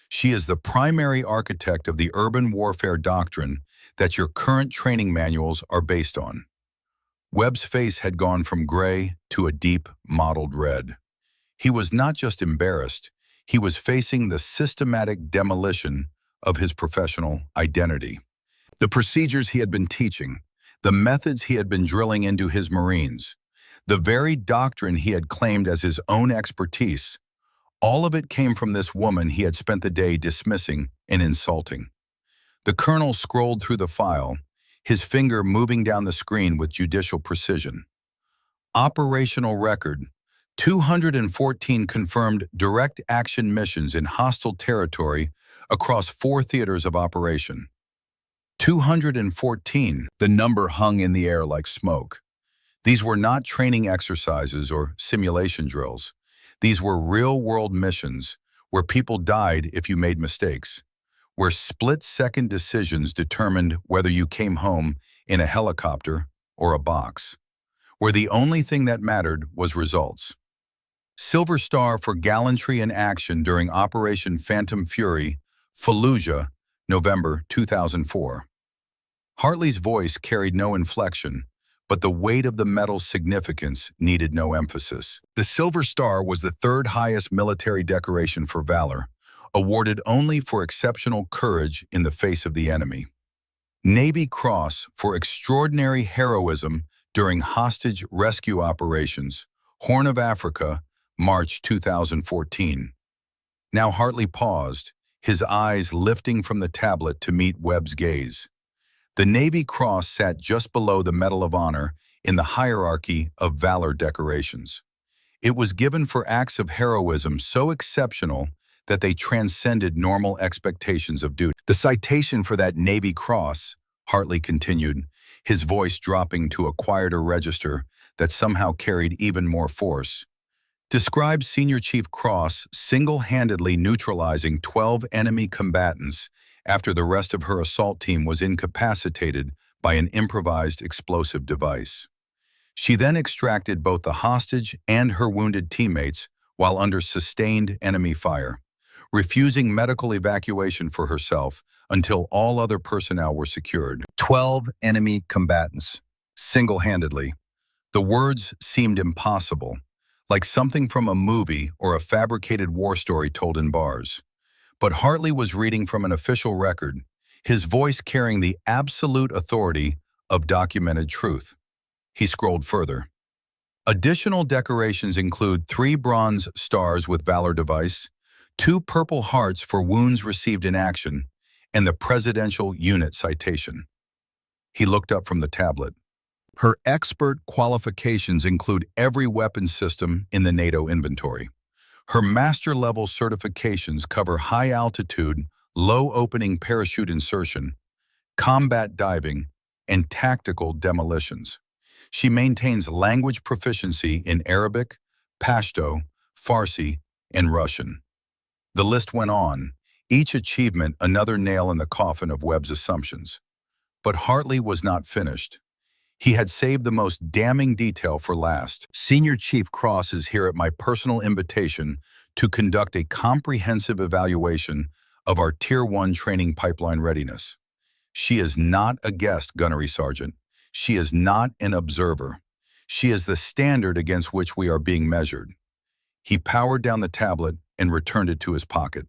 She is the primary architect of the urban warfare doctrine that your current training manuals are based on. Webb's face had gone from gray to a deep, mottled red. He was not just embarrassed, he was facing the systematic demolition of his professional identity. The procedures he had been teaching, the methods he had been drilling into his Marines, the very doctrine he had claimed as his own expertise, all of it came from this woman he had spent the day dismissing and insulting. The colonel scrolled through the file, his finger moving down the screen with judicial precision. Operational record: 214 confirmed direct action missions in hostile territory across 4 theaters of operation. 214. The number hung in the air like smoke. These were not training exercises or simulation drills. These were real-world missions where people died if you made mistakes, where split-second decisions determined whether you came home in a helicopter or a box, where the only thing that mattered was results. Silver Star for gallantry in action during Operation Phantom Fury, Fallujah, November 2004. Hartley's voice carried no inflection, but the weight of the medal's significance needed no emphasis. The Silver Star was the 3rd highest military decoration for valor, awarded only for exceptional courage in the face of the enemy. Navy Cross for extraordinary heroism during hostage rescue operations, Horn of Africa, March 2014. Now Hartley paused, his eyes lifting from the tablet to meet Webb's gaze. The Navy Cross sat just below the Medal of Honor in the hierarchy of valor decorations. It was given for acts of heroism so exceptional that they transcended normal expectations of duty. The citation for that Navy Cross, Hartley continued, his voice dropping to a quieter register that somehow carried even more force, describes Senior Chief Cross single-handedly neutralizing 12 enemy combatants after the rest of her assault team was incapacitated by an improvised explosive device. She then extracted both the hostage and her wounded teammates while under sustained enemy fire, refusing medical evacuation for herself until all other personnel were secured. 12 enemy combatants, single-handedly. The words seemed impossible, like something from a movie or a fabricated war story told in bars. But Hartley was reading from an official record, his voice carrying the absolute authority of documented truth. He scrolled further. Additional decorations include 3 bronze stars with Valor device, 2 Purple Hearts for wounds received in action, and the Presidential Unit citation. He looked up from the tablet. Her expert qualifications include every weapon system in the NATO inventory. Her master-level certifications cover high-altitude, low-opening parachute insertion, combat diving, and tactical demolitions. She maintains language proficiency in Arabic, Pashto, Farsi, and Russian. The list went on, each achievement another nail in the coffin of Webb's assumptions. But Hartley was not finished. He had saved the most damning detail for last. Senior Chief Cross is here at my personal invitation to conduct a comprehensive evaluation of our Tier 1 training pipeline readiness. She is not a guest, Gunnery Sergeant. She is not an observer. She is the standard against which we are being measured. He powered down the tablet and returned it to his pocket.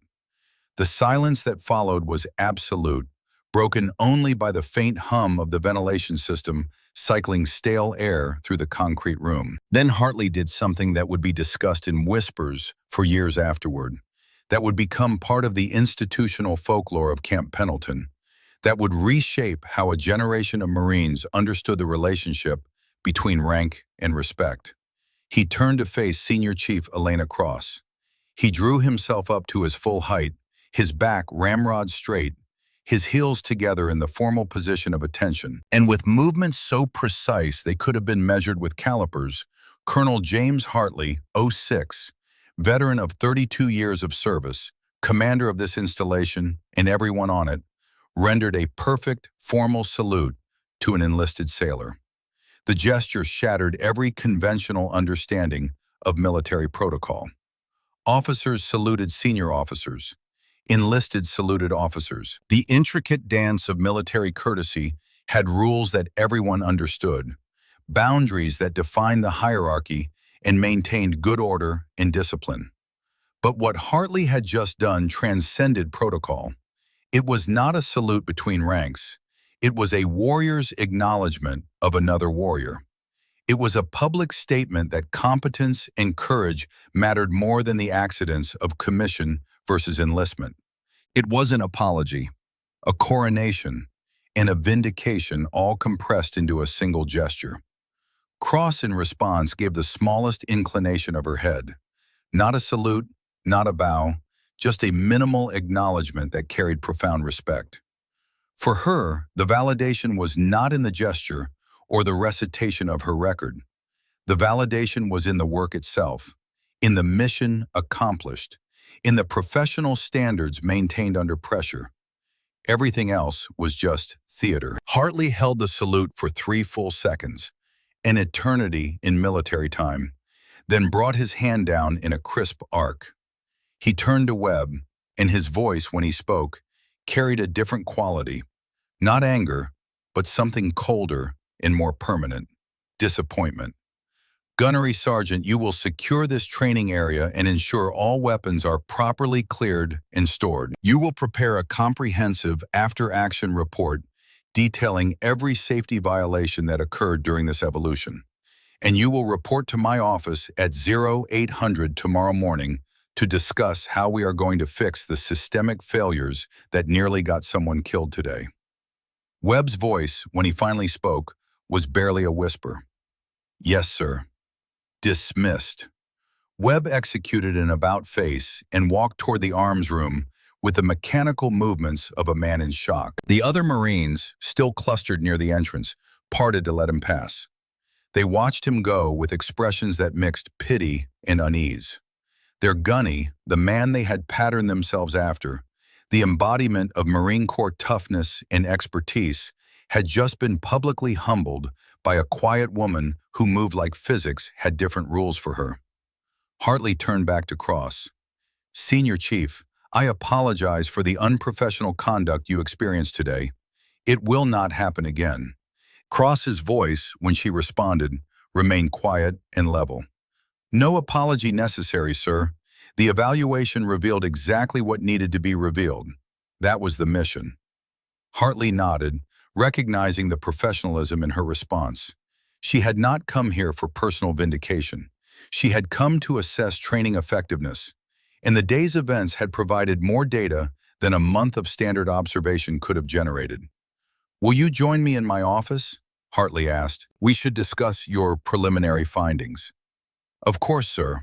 The silence that followed was absolute, broken only by the faint hum of the ventilation system cycling stale air through the concrete room. Then Hartley did something that would be discussed in whispers for years afterward, that would become part of the institutional folklore of Camp Pendleton, that would reshape how a generation of Marines understood the relationship between rank and respect. He turned to face Senior Chief Elena Cross. He drew himself up to his full height, his back ramrod straight, his heels together in the formal position of attention. And with movements so precise they could have been measured with calipers, Colonel James Hartley, 06, veteran of 32 years of service, commander of this installation and everyone on it, rendered a perfect, formal salute to an enlisted sailor. The gesture shattered every conventional understanding of military protocol. Officers saluted senior officers. Enlisted saluted officers. The intricate dance of military courtesy had rules that everyone understood, boundaries that defined the hierarchy and maintained good order and discipline. But what Hartley had just done transcended protocol. It was not a salute between ranks. It was a warrior's acknowledgement of another warrior. It was a public statement that competence and courage mattered more than the accidents of commission versus enlistment. It was an apology, a coronation, and a vindication all compressed into a single gesture. Cross, in response, gave the smallest inclination of her head. Not a salute, not a bow, just a minimal acknowledgement that carried profound respect. For her, the validation was not in the gesture or the recitation of her record. The validation was in the work itself, in the mission accomplished, in the professional standards maintained under pressure. Everything else was just theater. Hartley held the salute for 3 full seconds, an eternity in military time, then brought his hand down in a crisp arc. He turned to Webb, and his voice, when he spoke, carried a different quality. Not anger, but something colder and more permanent: disappointment. Gunnery Sergeant, you will secure this training area and ensure all weapons are properly cleared and stored. You will prepare a comprehensive after-action report detailing every safety violation that occurred during this evolution. And you will report to my office at 0800 tomorrow morning to discuss how we are going to fix the systemic failures that nearly got someone killed today. Webb's voice, when he finally spoke, was barely a whisper. Yes, sir. Dismissed. Webb executed an about-face and walked toward the arms room with the mechanical movements of a man in shock. The other Marines, still clustered near the entrance, parted to let him pass. They watched him go with expressions that mixed pity and unease. Their gunny, the man they had patterned themselves after, the embodiment of Marine Corps toughness and expertise, had just been publicly humbled by a quiet woman who moved like physics had different rules for her. Hartley turned back to Cross. Senior Chief, I apologize for the unprofessional conduct you experienced today. It will not happen again. Cross's voice, when she responded, remained quiet and level. No apology necessary, sir. The evaluation revealed exactly what needed to be revealed. That was the mission. Hartley nodded, recognizing the professionalism in her response. She had not come here for personal vindication. She had come to assess training effectiveness, and the day's events had provided more data than a month of standard observation could have generated. Will you join me in my office? Hartley asked. We should discuss your preliminary findings. Of course, sir.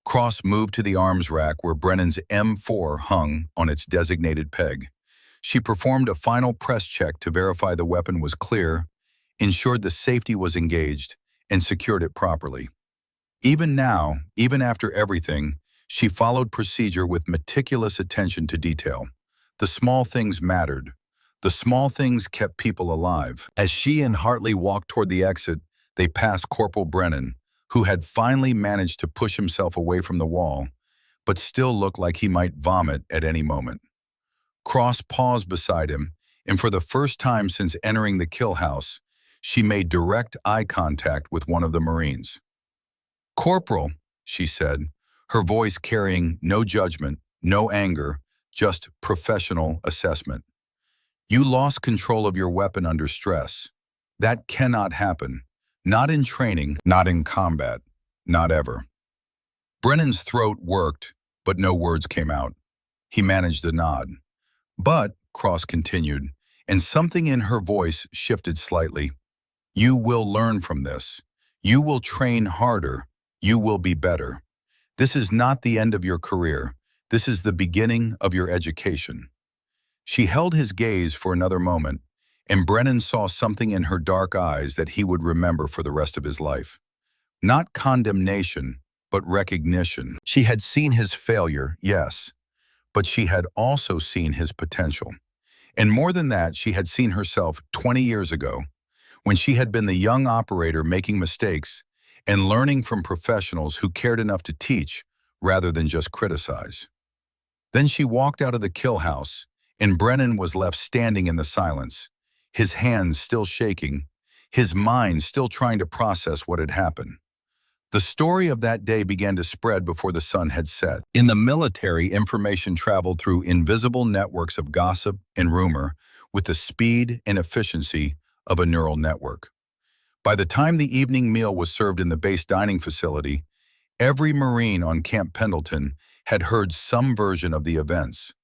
Cross moved to the arms rack where Brennan's M4 hung on its designated peg. She performed a final press check to verify the weapon was clear, ensured the safety was engaged, and secured it properly. Even now, even after everything, she followed procedure with meticulous attention to detail. The small things mattered. The small things kept people alive. As she and Hartley walked toward the exit, they passed Corporal Brennan, who had finally managed to push himself away from the wall, but still looked like he might vomit at any moment. Cross paused beside him, and for the first time since entering the kill house, she made direct eye contact with one of the Marines. "Corporal," she said, her voice carrying no judgment, no anger, just professional assessment. "You lost control of your weapon under stress. That cannot happen. Not in training, not in combat, not ever." Brennan's throat worked, but no words came out. He managed a nod. "But," Cross continued, and something in her voice shifted slightly, "you will learn from this. You will train harder. You will be better. This is not the end of your career. This is the beginning of your education." She held his gaze for another moment, and Brennan saw something in her dark eyes that he would remember for the rest of his life. Not condemnation, but recognition. She had seen his failure, yes, but she had also seen his potential. And more than that, she had seen herself 20 years ago, when she had been the young operator making mistakes and learning from professionals who cared enough to teach rather than just criticize. Then she walked out of the kill house, and Brennan was left standing in the silence, his hands still shaking, his mind still trying to process what had happened. The story of that day began to spread before the sun had set. In the military, information traveled through invisible networks of gossip and rumor with the speed and efficiency of a neural network. By the time the evening meal was served in the base dining facility, every Marine on Camp Pendleton had heard some version of the events.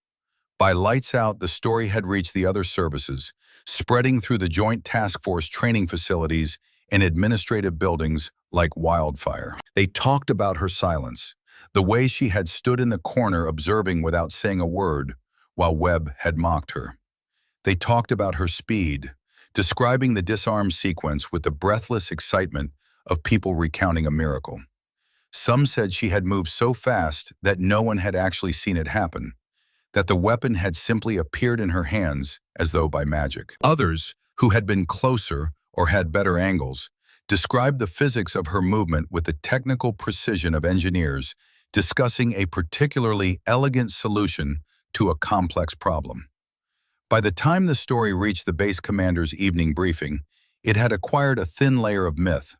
By lights out, the story had reached the other services, spreading through the Joint Task Force training facilities and administrative buildings like wildfire. They talked about her silence, the way she had stood in the corner observing without saying a word, while Webb had mocked her. They talked about her speed, describing the disarm sequence with the breathless excitement of people recounting a miracle. Some said she had moved so fast that no one had actually seen it happen, that the weapon had simply appeared in her hands as though by magic. Others, who had been closer or had better angles, described the physics of her movement with the technical precision of engineers discussing a particularly elegant solution to a complex problem. By the time the story reached the base commander's evening briefing, it had acquired a thin layer of myth.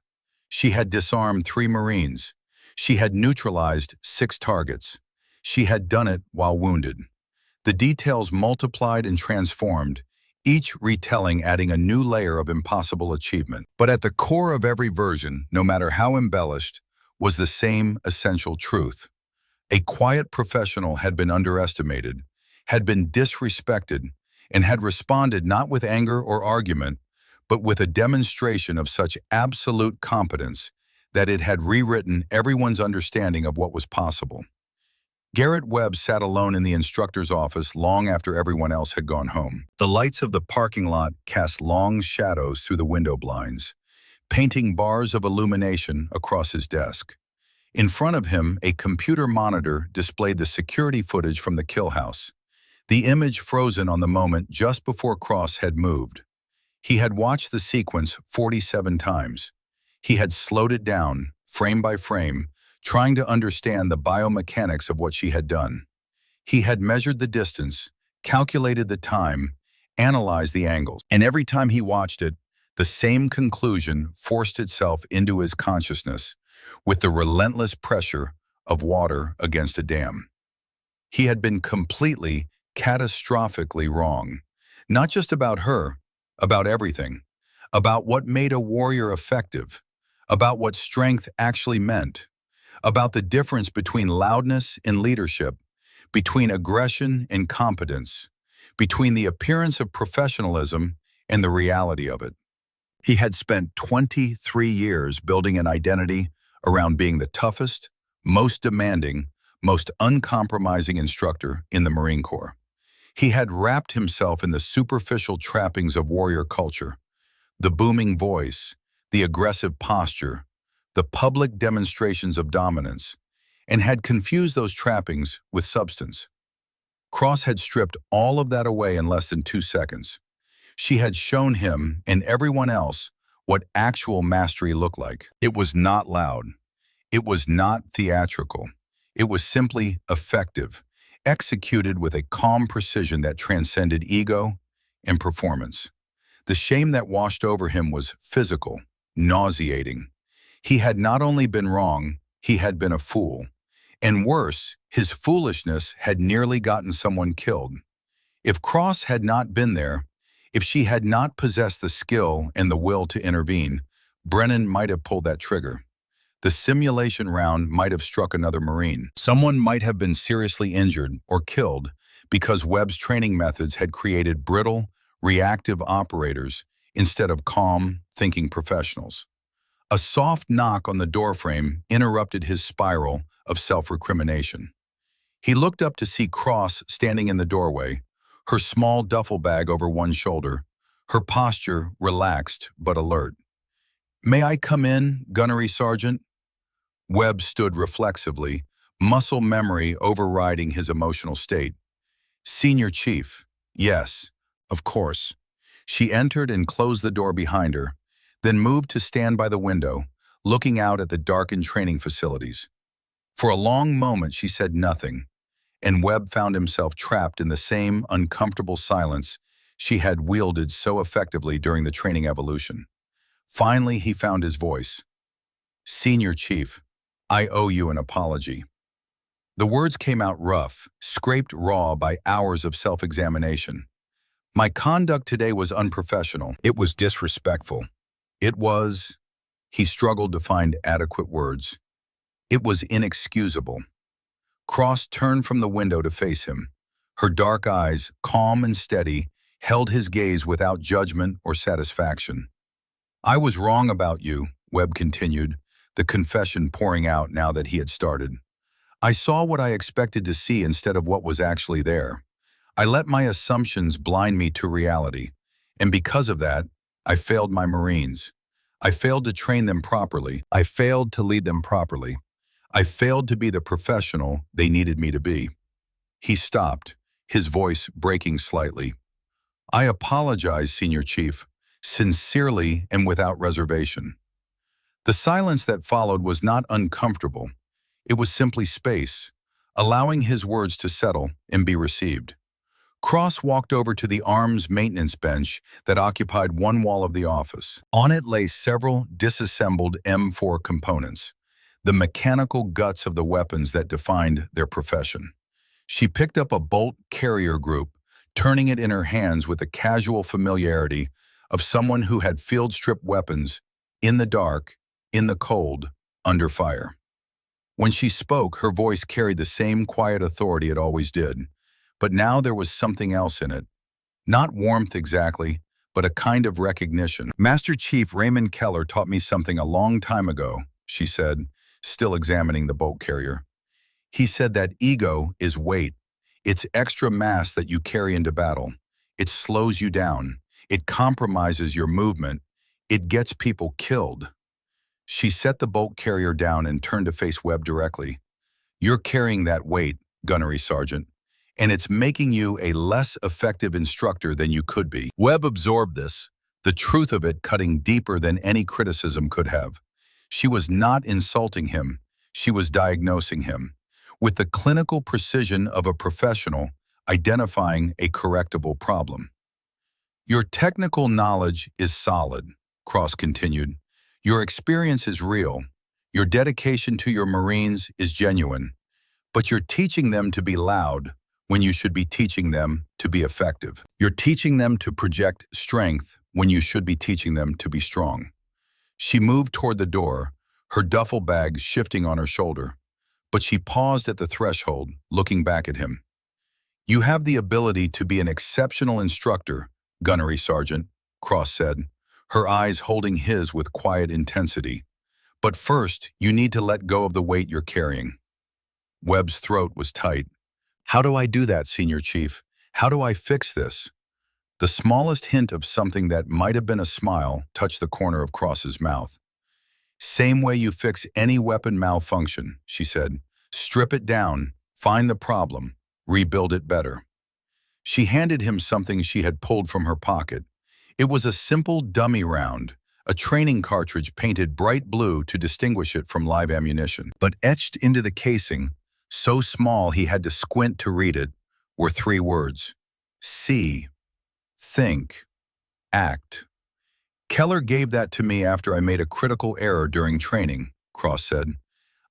She had disarmed 3 Marines. She had neutralized 6 targets. She had done it while wounded. The details multiplied and transformed, each retelling adding a new layer of impossible achievement. But at the core of every version, no matter how embellished, was the same essential truth. A quiet professional had been underestimated, had been disrespected, and had responded not with anger or argument, but with a demonstration of such absolute competence that it had rewritten everyone's understanding of what was possible. Garrett Webb sat alone in the instructor's office long after everyone else had gone home. The lights of the parking lot cast long shadows through the window blinds, painting bars of illumination across his desk. In front of him, a computer monitor displayed the security footage from the kill house, the image frozen on the moment just before Cross had moved. He had watched the sequence 47 times. He had slowed it down, frame by frame, trying to understand the biomechanics of what she had done. He had measured the distance, calculated the time, analyzed the angles, and every time he watched it, the same conclusion forced itself into his consciousness with the relentless pressure of water against a dam. He had been completely, catastrophically wrong, not just about her, about everything, about what made a warrior effective, about what strength actually meant, about the difference between loudness and leadership, between aggression and competence, between the appearance of professionalism and the reality of it. He had spent 23 years building an identity around being the toughest, most demanding, most uncompromising instructor in the Marine Corps. He had wrapped himself in the superficial trappings of warrior culture, the booming voice, the aggressive posture, the public demonstrations of dominance, and had confused those trappings with substance. Cross had stripped all of that away in less than 2 seconds. She had shown him and everyone else what actual mastery looked like. It was not loud. It was not theatrical. It was simply effective, executed with a calm precision that transcended ego and performance. The shame that washed over him was physical, nauseating. He had not only been wrong, he had been a fool. And worse, his foolishness had nearly gotten someone killed. If Cross had not been there, if she had not possessed the skill and the will to intervene, Brennan might have pulled that trigger. The simulation round might have struck another Marine. Someone might have been seriously injured or killed because Webb's training methods had created brittle, reactive operators instead of calm, thinking professionals. A soft knock on the doorframe interrupted his spiral of self-recrimination. He looked up to see Cross standing in the doorway, her small duffel bag over one shoulder, her posture relaxed but alert. "May I come in, Gunnery Sergeant?" Webb stood reflexively, muscle memory overriding his emotional state. "Senior Chief." "Yes, of course." She entered and closed the door behind her, then moved to stand by the window, looking out at the darkened training facilities. For a long moment she said nothing, and Webb found himself trapped in the same uncomfortable silence she had wielded so effectively during the training evolution. Finally, he found his voice. "Senior Chief, I owe you an apology." The words came out rough, scraped raw by hours of self-examination. "My conduct today was unprofessional. It was disrespectful. It was..." He struggled to find adequate words. "It was inexcusable." Cross turned from the window to face him. Her dark eyes, calm and steady, held his gaze without judgment or satisfaction. "I was wrong about you," Webb continued, the confession pouring out now that he had started. "I saw what I expected to see instead of what was actually there. I let my assumptions blind me to reality, and because of that, I failed my Marines. I failed to train them properly. I failed to lead them properly. I failed to be the professional they needed me to be." He stopped, his voice breaking slightly. "I apologize, Senior Chief, sincerely and without reservation." The silence that followed was not uncomfortable. It was simply space, allowing his words to settle and be received. Cross walked over to the arms maintenance bench that occupied one wall of the office. On it lay several disassembled M4 components, the mechanical guts of the weapons that defined their profession. She picked up a bolt carrier group, turning it in her hands with the casual familiarity of someone who had field-stripped weapons in the dark, in the cold, under fire. When she spoke, her voice carried the same quiet authority it always did, but now there was something else in it. Not warmth exactly, but a kind of recognition. "Master Chief Raymond Keller taught me something a long time ago," she said, still examining the bolt carrier. "He said that ego is weight. It's extra mass that you carry into battle. It slows you down. It compromises your movement. It gets people killed." She set the bolt carrier down and turned to face Webb directly. "You're carrying that weight, Gunnery Sergeant, and it's making you a less effective instructor than you could be." Webb absorbed this, the truth of it cutting deeper than any criticism could have. She was not insulting him, she was diagnosing him, with the clinical precision of a professional identifying a correctable problem. "Your technical knowledge is solid," Cross continued. "Your experience is real. Your dedication to your Marines is genuine. But you're teaching them to be loud when you should be teaching them to be effective. You're teaching them to project strength when you should be teaching them to be strong." She moved toward the door, her duffel bag shifting on her shoulder, but she paused at the threshold, looking back at him. "You have the ability to be an exceptional instructor, Gunnery Sergeant," Cross said, her eyes holding his with quiet intensity. But first, you need to let go of the weight you're carrying. Webb's throat was tight. How do I do that, Senior Chief? How do I fix this? The smallest hint of something that might have been a smile touched the corner of Cross's mouth. Same way you fix any weapon malfunction, she said. Strip it down, find the problem, rebuild it better. She handed him something she had pulled from her pocket. It was a simple dummy round, a training cartridge painted bright blue to distinguish it from live ammunition. But etched into the casing, so small he had to squint to read it, were 3 words. See, think, act. Keller gave that to me after I made a critical error during training, Cross said.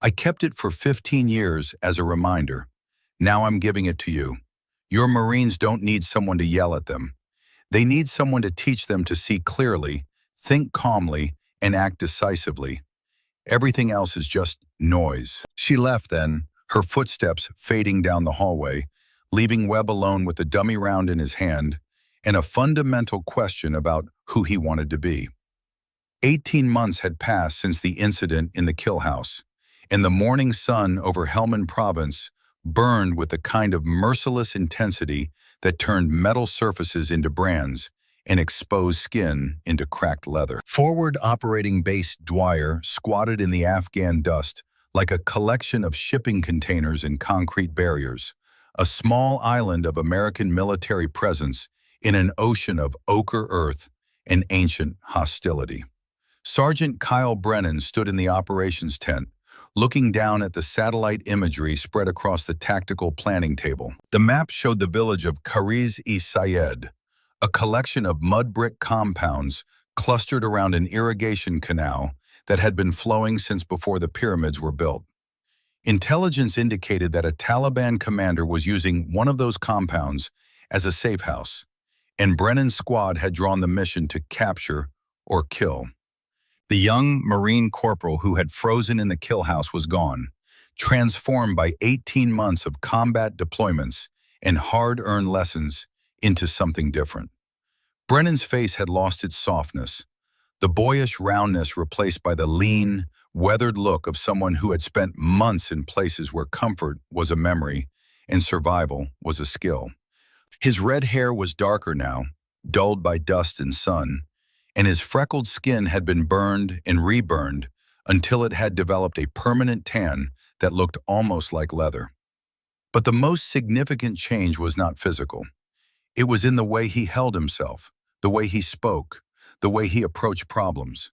I kept it for 15 years as a reminder. Now I'm giving it to you. Your Marines don't need someone to yell at them. They need someone to teach them to see clearly, think calmly, and act decisively. Everything else is just noise. She left then, her footsteps fading down the hallway, leaving Webb alone with the dummy round in his hand and a fundamental question about who he wanted to be. 18 months had passed since the incident in the kill house, and the morning sun over Helmand Province burned with the kind of merciless intensity that turned metal surfaces into brands and exposed skin into cracked leather. Forward Operating Base Dwyer squatted in the Afghan dust like a collection of shipping containers and concrete barriers, a small island of American military presence in an ocean of ochre earth and ancient hostility. Sergeant Kyle Brennan stood in the operations tent, looking down at the satellite imagery spread across the tactical planning table. The map showed the village of Kariz-e-Sayed, a collection of mud brick compounds clustered around an irrigation canal that had been flowing since before the pyramids were built. Intelligence indicated that a Taliban commander was using one of those compounds as a safe house, and Brennan's squad had drawn the mission to capture or kill. The young Marine corporal who had frozen in the kill house was gone, transformed by 18 months of combat deployments and hard-earned lessons into something different. Brennan's face had lost its softness, the boyish roundness replaced by the lean, weathered look of someone who had spent months in places where comfort was a memory and survival was a skill. His red hair was darker now, dulled by dust and sun, and his freckled skin had been burned and reburned until it had developed a permanent tan that looked almost like leather. But the most significant change was not physical. It was in the way he held himself, the way he spoke, the way he approached problems.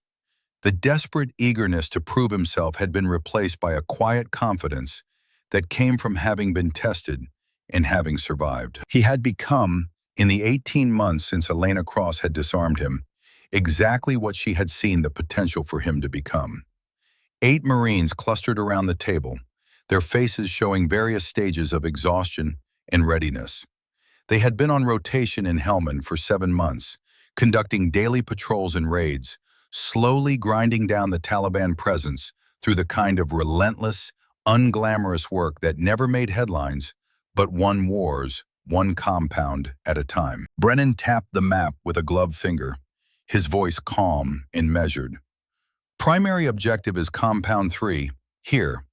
The desperate eagerness to prove himself had been replaced by a quiet confidence that came from having been tested and having survived. He had become, in the 18 months since Elena Cross had disarmed him, exactly what she had seen the potential for him to become. 8 Marines clustered around the table, their faces showing various stages of exhaustion and readiness. They had been on rotation in Helmand for 7 months, conducting daily patrols and raids, slowly grinding down the Taliban presence through the kind of relentless, unglamorous work that never made headlines, but won wars, one compound at a time. Brennan tapped the map with a gloved finger, his voice calm and measured. Primary objective is Compound 3, here.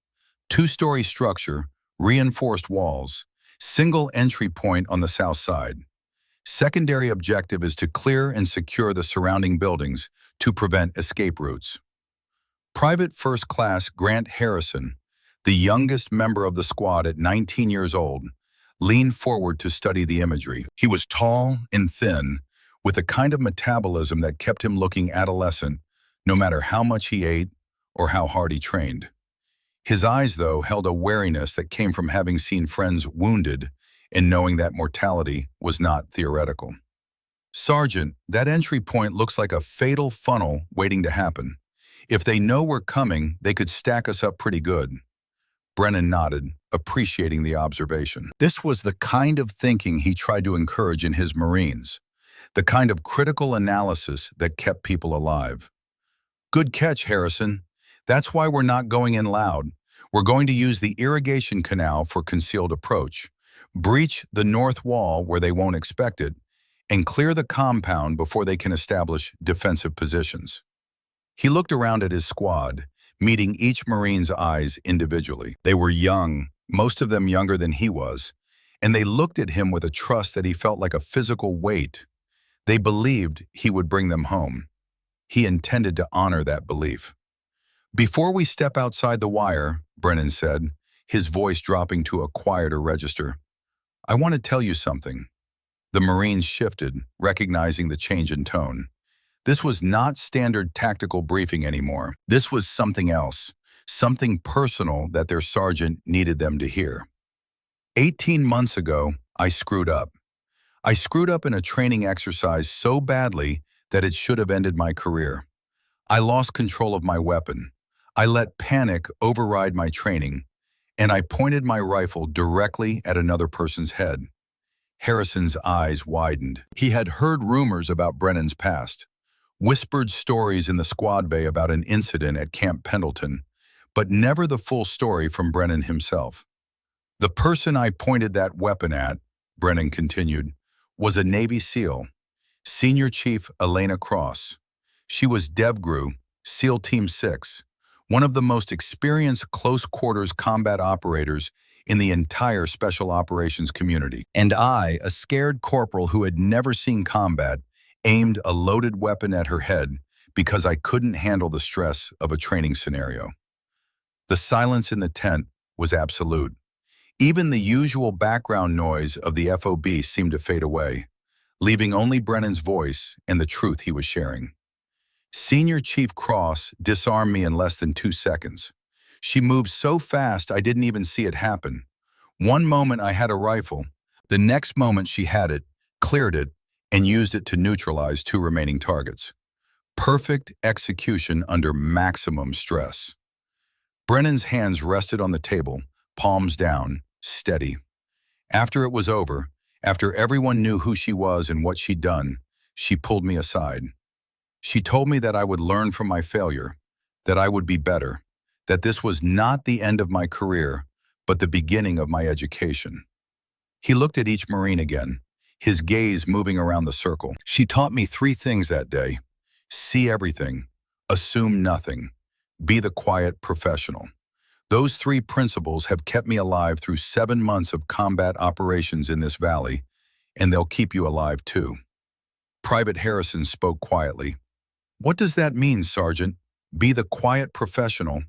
2-story structure, reinforced walls, single entry point on the south side. Secondary objective is to clear and secure the surrounding buildings to prevent escape routes. Private First Class Grant Harrison, the youngest member of the squad at 19 years old, leaned forward to study the imagery. He was tall and thin, with a kind of metabolism that kept him looking adolescent, no matter how much he ate or how hard he trained. His eyes, though, held a wariness that came from having seen friends wounded and knowing that mortality was not theoretical. Sergeant, that entry point looks like a fatal funnel waiting to happen. If they know we're coming, they could stack us up pretty good. Brennan nodded, appreciating the observation. This was the kind of thinking he tried to encourage in his Marines, the kind of critical analysis that kept people alive. Good catch, Harrison. That's why we're not going in loud. We're going to use the irrigation canal for concealed approach, breach the north wall where they won't expect it, and clear the compound before they can establish defensive positions. He looked around at his squad, meeting each Marine's eyes individually. They were young, most of them younger than he was, and they looked at him with a trust that he felt like a physical weight. They believed he would bring them home. He intended to honor that belief. "Before we step outside the wire," Brennan said, his voice dropping to a quieter register, "I want to tell you something." The Marines shifted, recognizing the change in tone. This was not standard tactical briefing anymore. This was something else, something personal that their sergeant needed them to hear. 18 months ago, I screwed up. I screwed up in a training exercise so badly that it should have ended my career. I lost control of my weapon. I let panic override my training, and I pointed my rifle directly at another person's head. Harrison's eyes widened. He had heard rumors about Brennan's past, whispered stories in the squad bay about an incident at Camp Pendleton, but never the full story from Brennan himself. "The person I pointed that weapon at," Brennan continued, "was a Navy SEAL, Senior Chief Elena Cross. She was DevGru, SEAL Team 6, one of the most experienced close-quarters combat operators in the entire special operations community. And I, a scared corporal who had never seen combat, aimed a loaded weapon at her head because I couldn't handle the stress of a training scenario." The silence in the tent was absolute. Even the usual background noise of the FOB seemed to fade away, leaving only Brennan's voice and the truth he was sharing. "Senior Chief Cross disarmed me in less than 2 seconds. She moved so fast I didn't even see it happen. One moment I had a rifle. The next moment she had it, cleared it, and used it to neutralize 2 remaining targets. Perfect execution under maximum stress." Brennan's hands rested on the table, palms down, steady. After it was over, after everyone knew who she was and what she'd done, she pulled me aside. She told me that I would learn from my failure, that I would be better, that this was not the end of my career, but the beginning of my education. He looked at each Marine again, his gaze moving around the circle. "She taught me 3 things that day. See everything, assume nothing, be the quiet professional. Those 3 principles have kept me alive through 7 months of combat operations in this valley, and they'll keep you alive too." Private Harrison spoke quietly. "What does that mean, Sergeant? Be the quiet professional?"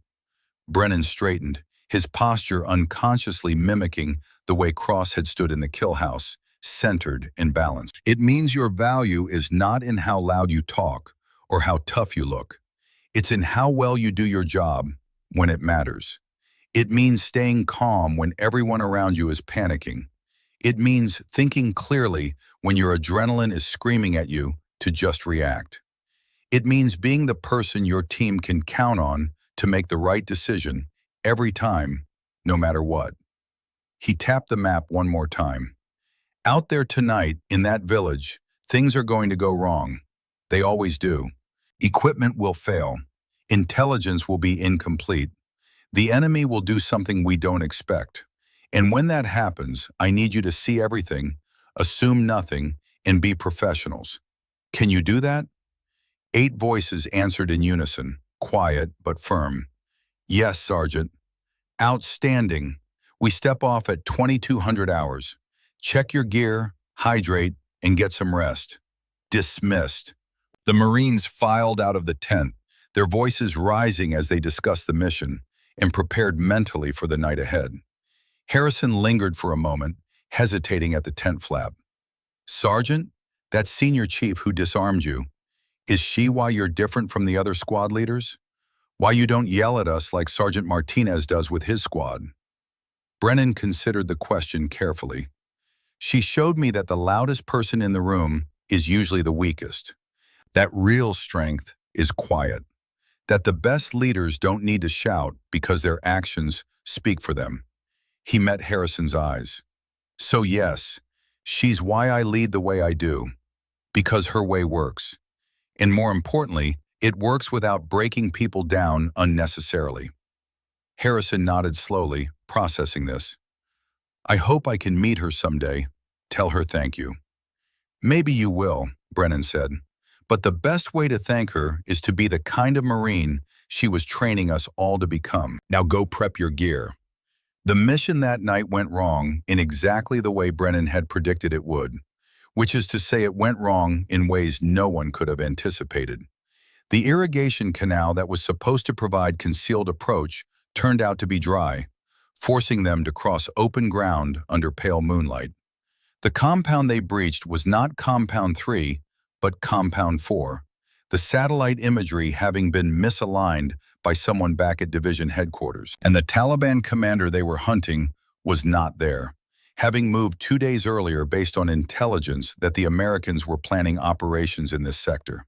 Brennan straightened, his posture unconsciously mimicking the way Cross had stood in the kill house, centered and balanced. "It means your value is not in how loud you talk or how tough you look. It's in how well you do your job when it matters. It means staying calm when everyone around you is panicking. It means thinking clearly when your adrenaline is screaming at you to just react. It means being the person your team can count on to make the right decision every time, no matter what." He tapped the map one more time. "Out there tonight, in that village, things are going to go wrong. They always do. Equipment will fail. Intelligence will be incomplete. The enemy will do something we don't expect. And when that happens, I need you to see everything, assume nothing, and be professionals. Can you do that?" 8 voices answered in unison, quiet but firm. "Yes, Sergeant." "Outstanding. We step off at 2200 hours. Check your gear, hydrate, and get some rest. Dismissed." The Marines filed out of the tent, their voices rising as they discussed the mission and prepared mentally for the night ahead. Harrison lingered for a moment, hesitating at the tent flap. "Sergeant, that senior chief who disarmed you, is she why you're different from the other squad leaders? Why you don't yell at us like Sergeant Martinez does with his squad?" Brennan considered the question carefully. "She showed me that the loudest person in the room is usually the weakest. That real strength is quiet. That the best leaders don't need to shout because their actions speak for them." He met Harrison's eyes. "So yes, she's why I lead the way I do. Because her way works. And more importantly, it works without breaking people down unnecessarily." Harrison nodded slowly, processing this. "I hope I can meet her someday. Tell her thank you." Maybe you will, Brennan said. But the best way to thank her is to be the kind of Marine she was training us all to become. Now go prep your gear. The mission that night went wrong in exactly the way Brennan had predicted it would, which is to say it went wrong in ways no one could have anticipated. The irrigation canal that was supposed to provide concealed approach turned out to be dry, forcing them to cross open ground under pale moonlight. The compound they breached was not Compound 3, but Compound 4, the satellite imagery having been misaligned by someone back at division headquarters. And the Taliban commander they were hunting was not there, having moved 2 days earlier based on intelligence that the Americans were planning operations in this sector.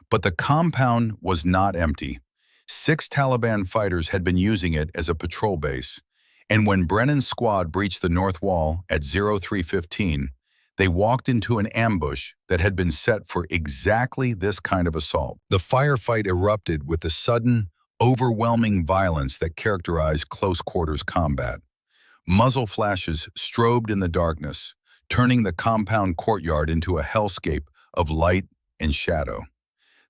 But the compound was not empty. 6 Taliban fighters had been using it as a patrol base, and when Brennan's squad breached the north wall at 03:15, they walked into an ambush that had been set for exactly this kind of assault. The firefight erupted with the sudden, overwhelming violence that characterized close-quarters combat. Muzzle flashes strobed in the darkness, turning the compound courtyard into a hellscape of light and shadow.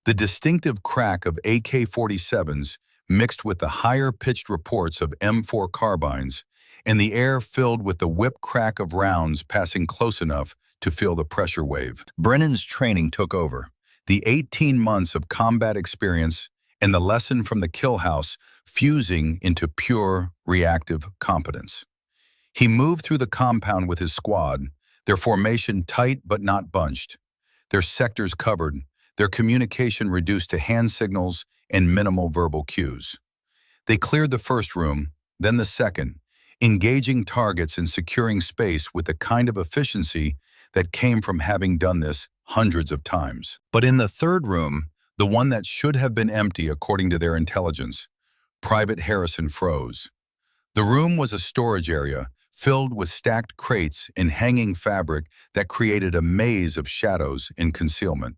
The distinctive crack of AK-47s mixed with the higher-pitched reports of M4 carbines, and the air filled with the whip crack of rounds passing close enough to feel the pressure wave. Brennan's training took over. The 18 months of combat experience and the lesson from the kill house fusing into pure reactive competence. He moved through the compound with his squad, their formation tight but not bunched, their sectors covered, their communication reduced to hand signals and minimal verbal cues. They cleared the first room, then the second, engaging targets and securing space with the kind of efficiency that came from having done this hundreds of times. But in the third room, the one that should have been empty according to their intelligence, Private Harrison froze. The room was a storage area filled with stacked crates and hanging fabric that created a maze of shadows and concealment.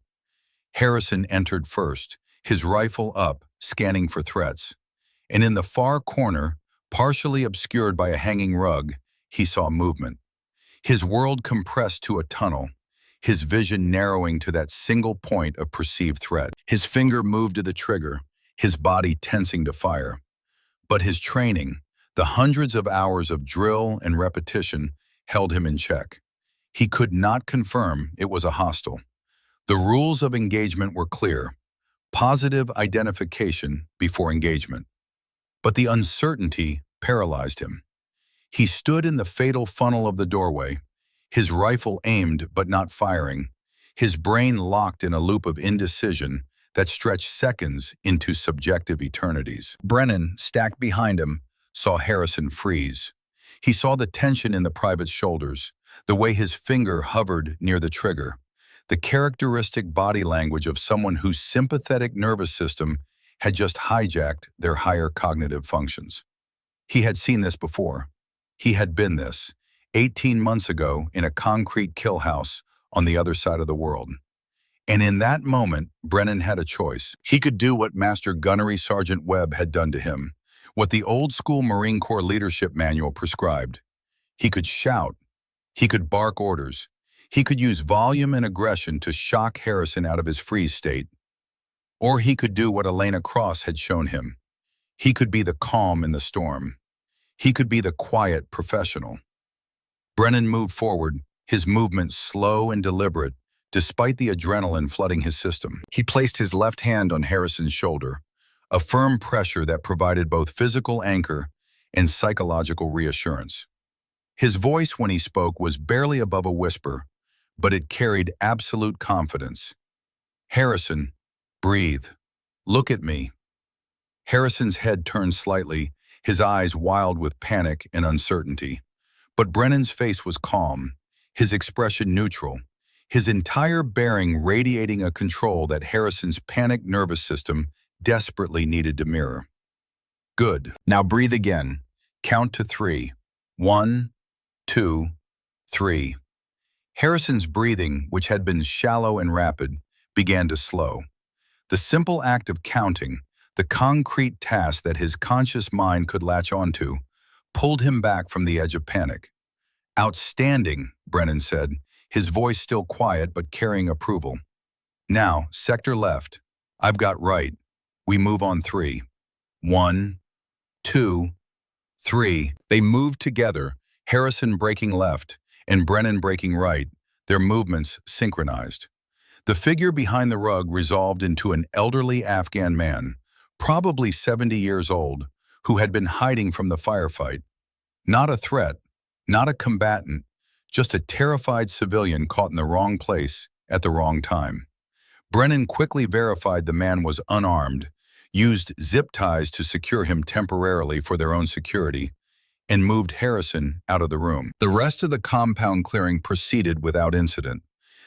Harrison entered first, his rifle up, scanning for threats. And in the far corner, partially obscured by a hanging rug, he saw movement. His world compressed to a tunnel, his vision narrowing to that single point of perceived threat. His finger moved to the trigger, his body tensing to fire. But his training, the hundreds of hours of drill and repetition, held him in check. He could not confirm it was a hostile. The rules of engagement were clear: positive identification before engagement. But the uncertainty paralyzed him. He stood in the fatal funnel of the doorway, his rifle aimed but not firing, his brain locked in a loop of indecision that stretched seconds into subjective eternities. Brennan, stacked behind him, saw Harrison freeze. He saw the tension in the private's shoulders, the way his finger hovered near the trigger, the characteristic body language of someone whose sympathetic nervous system had just hijacked their higher cognitive functions. He had seen this before. He had been this, 18 months ago in a concrete kill house on the other side of the world. And in that moment, Brennan had a choice. He could do what Master Gunnery Sergeant Webb had done to him, what the old-school Marine Corps leadership manual prescribed. He could shout. He could bark orders. He could use volume and aggression to shock Harrison out of his freeze state. Or he could do what Elena Cross had shown him. He could be the calm in the storm. He could be the quiet professional. Brennan moved forward, his movement slow and deliberate, despite the adrenaline flooding his system. He placed his left hand on Harrison's shoulder, a firm pressure that provided both physical anchor and psychological reassurance. His voice when he spoke was barely above a whisper, but it carried absolute confidence. "Harrison, breathe. Look at me." Harrison's head turned slightly, his eyes wild with panic and uncertainty. But Brennan's face was calm, his expression neutral, his entire bearing radiating a control that Harrison's panicked nervous system desperately needed to mirror. "Good. Now breathe again. Count to 3. 1, 2, 3. Harrison's breathing, which had been shallow and rapid, began to slow. The simple act of counting, the concrete task that his conscious mind could latch onto, pulled him back from the edge of panic. "Outstanding," Brennan said, his voice still quiet but carrying approval. Now, sector left. I've got right. We move on 3. 1, 2, 3. They moved together, Harrison breaking left and Brennan breaking right, their movements synchronized. The figure behind the rug resolved into an elderly Afghan man, probably 70 years old, who had been hiding from the firefight. Not a threat, not a combatant, just a terrified civilian caught in the wrong place at the wrong time. Brennan quickly verified the man was unarmed, used zip ties to secure him temporarily for their own security, and moved Harrison out of the room. The rest of the compound clearing proceeded without incident.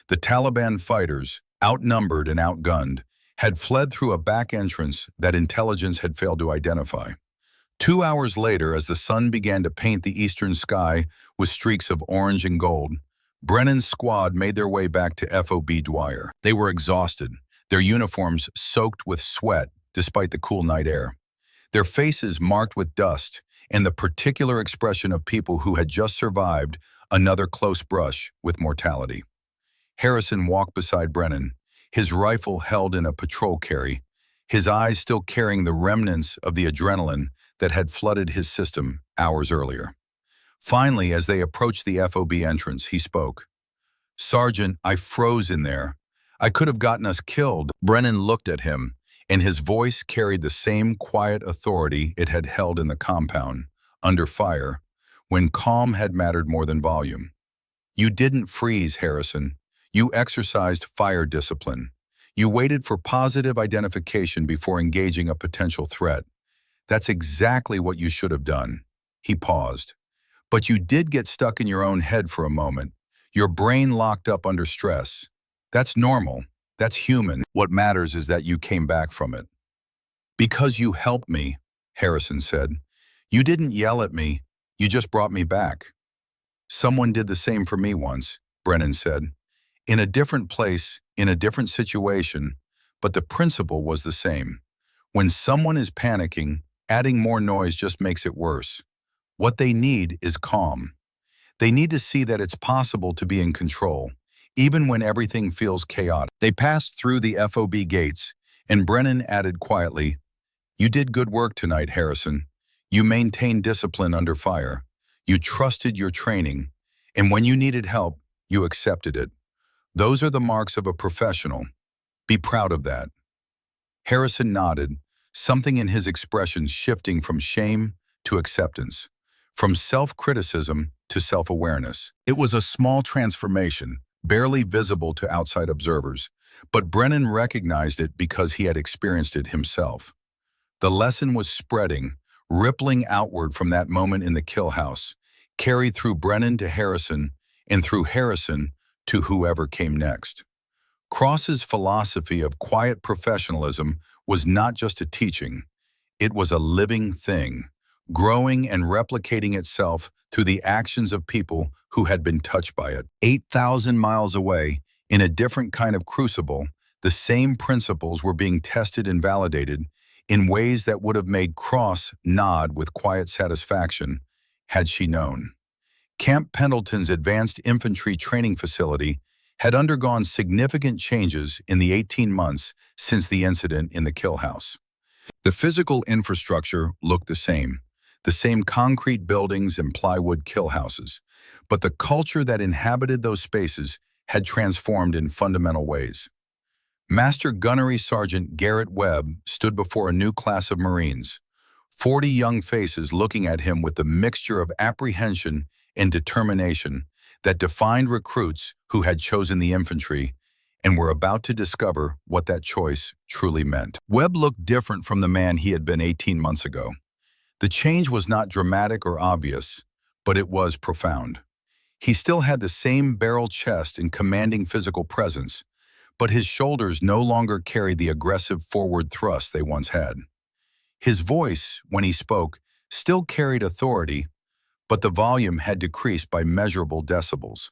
The Taliban fighters, outnumbered and outgunned, had fled through a back entrance that intelligence had failed to identify. 2 hours later, as the sun began to paint the eastern sky with streaks of orange and gold, Brennan's squad made their way back to FOB Dwyer. They were exhausted, their uniforms soaked with sweat despite the cool night air, their faces marked with dust and the particular expression of people who had just survived another close brush with mortality. Harrison walked beside Brennan, his rifle held in a patrol carry, his eyes still carrying the remnants of the adrenaline that had flooded his system hours earlier. Finally, as they approached the FOB entrance, he spoke. "Sergeant, I froze in there. I could have gotten us killed." Brennan looked at him, and his voice carried the same quiet authority it had held in the compound, under fire, when calm had mattered more than volume. "You didn't freeze, Harrison. You exercised fire discipline. You waited for positive identification before engaging a potential threat. That's exactly what you should have done." He paused. "But you did get stuck in your own head for a moment. Your brain locked up under stress. That's normal. That's human. What matters is that you came back from it." "Because you helped me," Harrison said. "You didn't yell at me. You just brought me back." "Someone did the same for me once," Brennan said. "In a different place, in a different situation, but the principle was the same. When someone is panicking, adding more noise just makes it worse. What they need is calm. They need to see that it's possible to be in control, even when everything feels chaotic." They passed through the FOB gates, and Brennan added quietly, "You did good work tonight, Harrison. You maintained discipline under fire. You trusted your training, and when you needed help, you accepted it. Those are the marks of a professional. Be proud of that." Harrison nodded, something in his expression shifting from shame to acceptance, from self-criticism to self-awareness. It was a small transformation, barely visible to outside observers, but Brennan recognized it because he had experienced it himself. The lesson was spreading, rippling outward from that moment in the kill house, carried through Brennan to Harrison, and through Harrison to whoever came next. Cross's philosophy of quiet professionalism was not just a teaching, it was a living thing, growing and replicating itself through the actions of people who had been touched by it. 8,000 miles away, in a different kind of crucible, the same principles were being tested and validated in ways that would have made Cross nod with quiet satisfaction had she known. Camp Pendleton's advanced infantry training facility had undergone significant changes in the 18 months since the incident in the kill house. The physical infrastructure looked the same concrete buildings and plywood kill houses, but the culture that inhabited those spaces had transformed in fundamental ways. Master Gunnery Sergeant Garrett Webb stood before a new class of Marines, 40 young faces looking at him with the mixture of apprehension and determination that defined recruits who had chosen the infantry and were about to discover what that choice truly meant. Webb looked different from the man he had been 18 months ago. The change was not dramatic or obvious, but it was profound. He still had the same barrel chest and commanding physical presence, but his shoulders no longer carried the aggressive forward thrust they once had. His voice, when he spoke, still carried authority, but the volume had decreased by measurable decibels.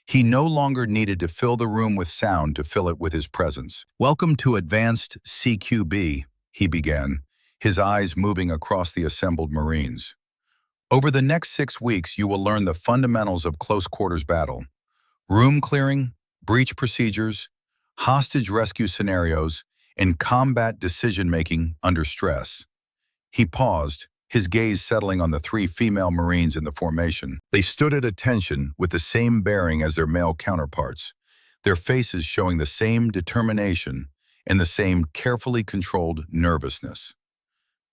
He no longer needed to fill the room with sound to fill it with his presence. "Welcome to Advanced CQB," he began, his eyes moving across the assembled Marines. "Over the next 6 weeks, you will learn the fundamentals of close quarters battle. Room clearing, breach procedures, hostage rescue scenarios, and combat decision-making under stress. He paused, his gaze settling on the three female Marines in the formation. They stood at attention with the same bearing as their male counterparts, their faces showing the same determination and the same carefully controlled nervousness.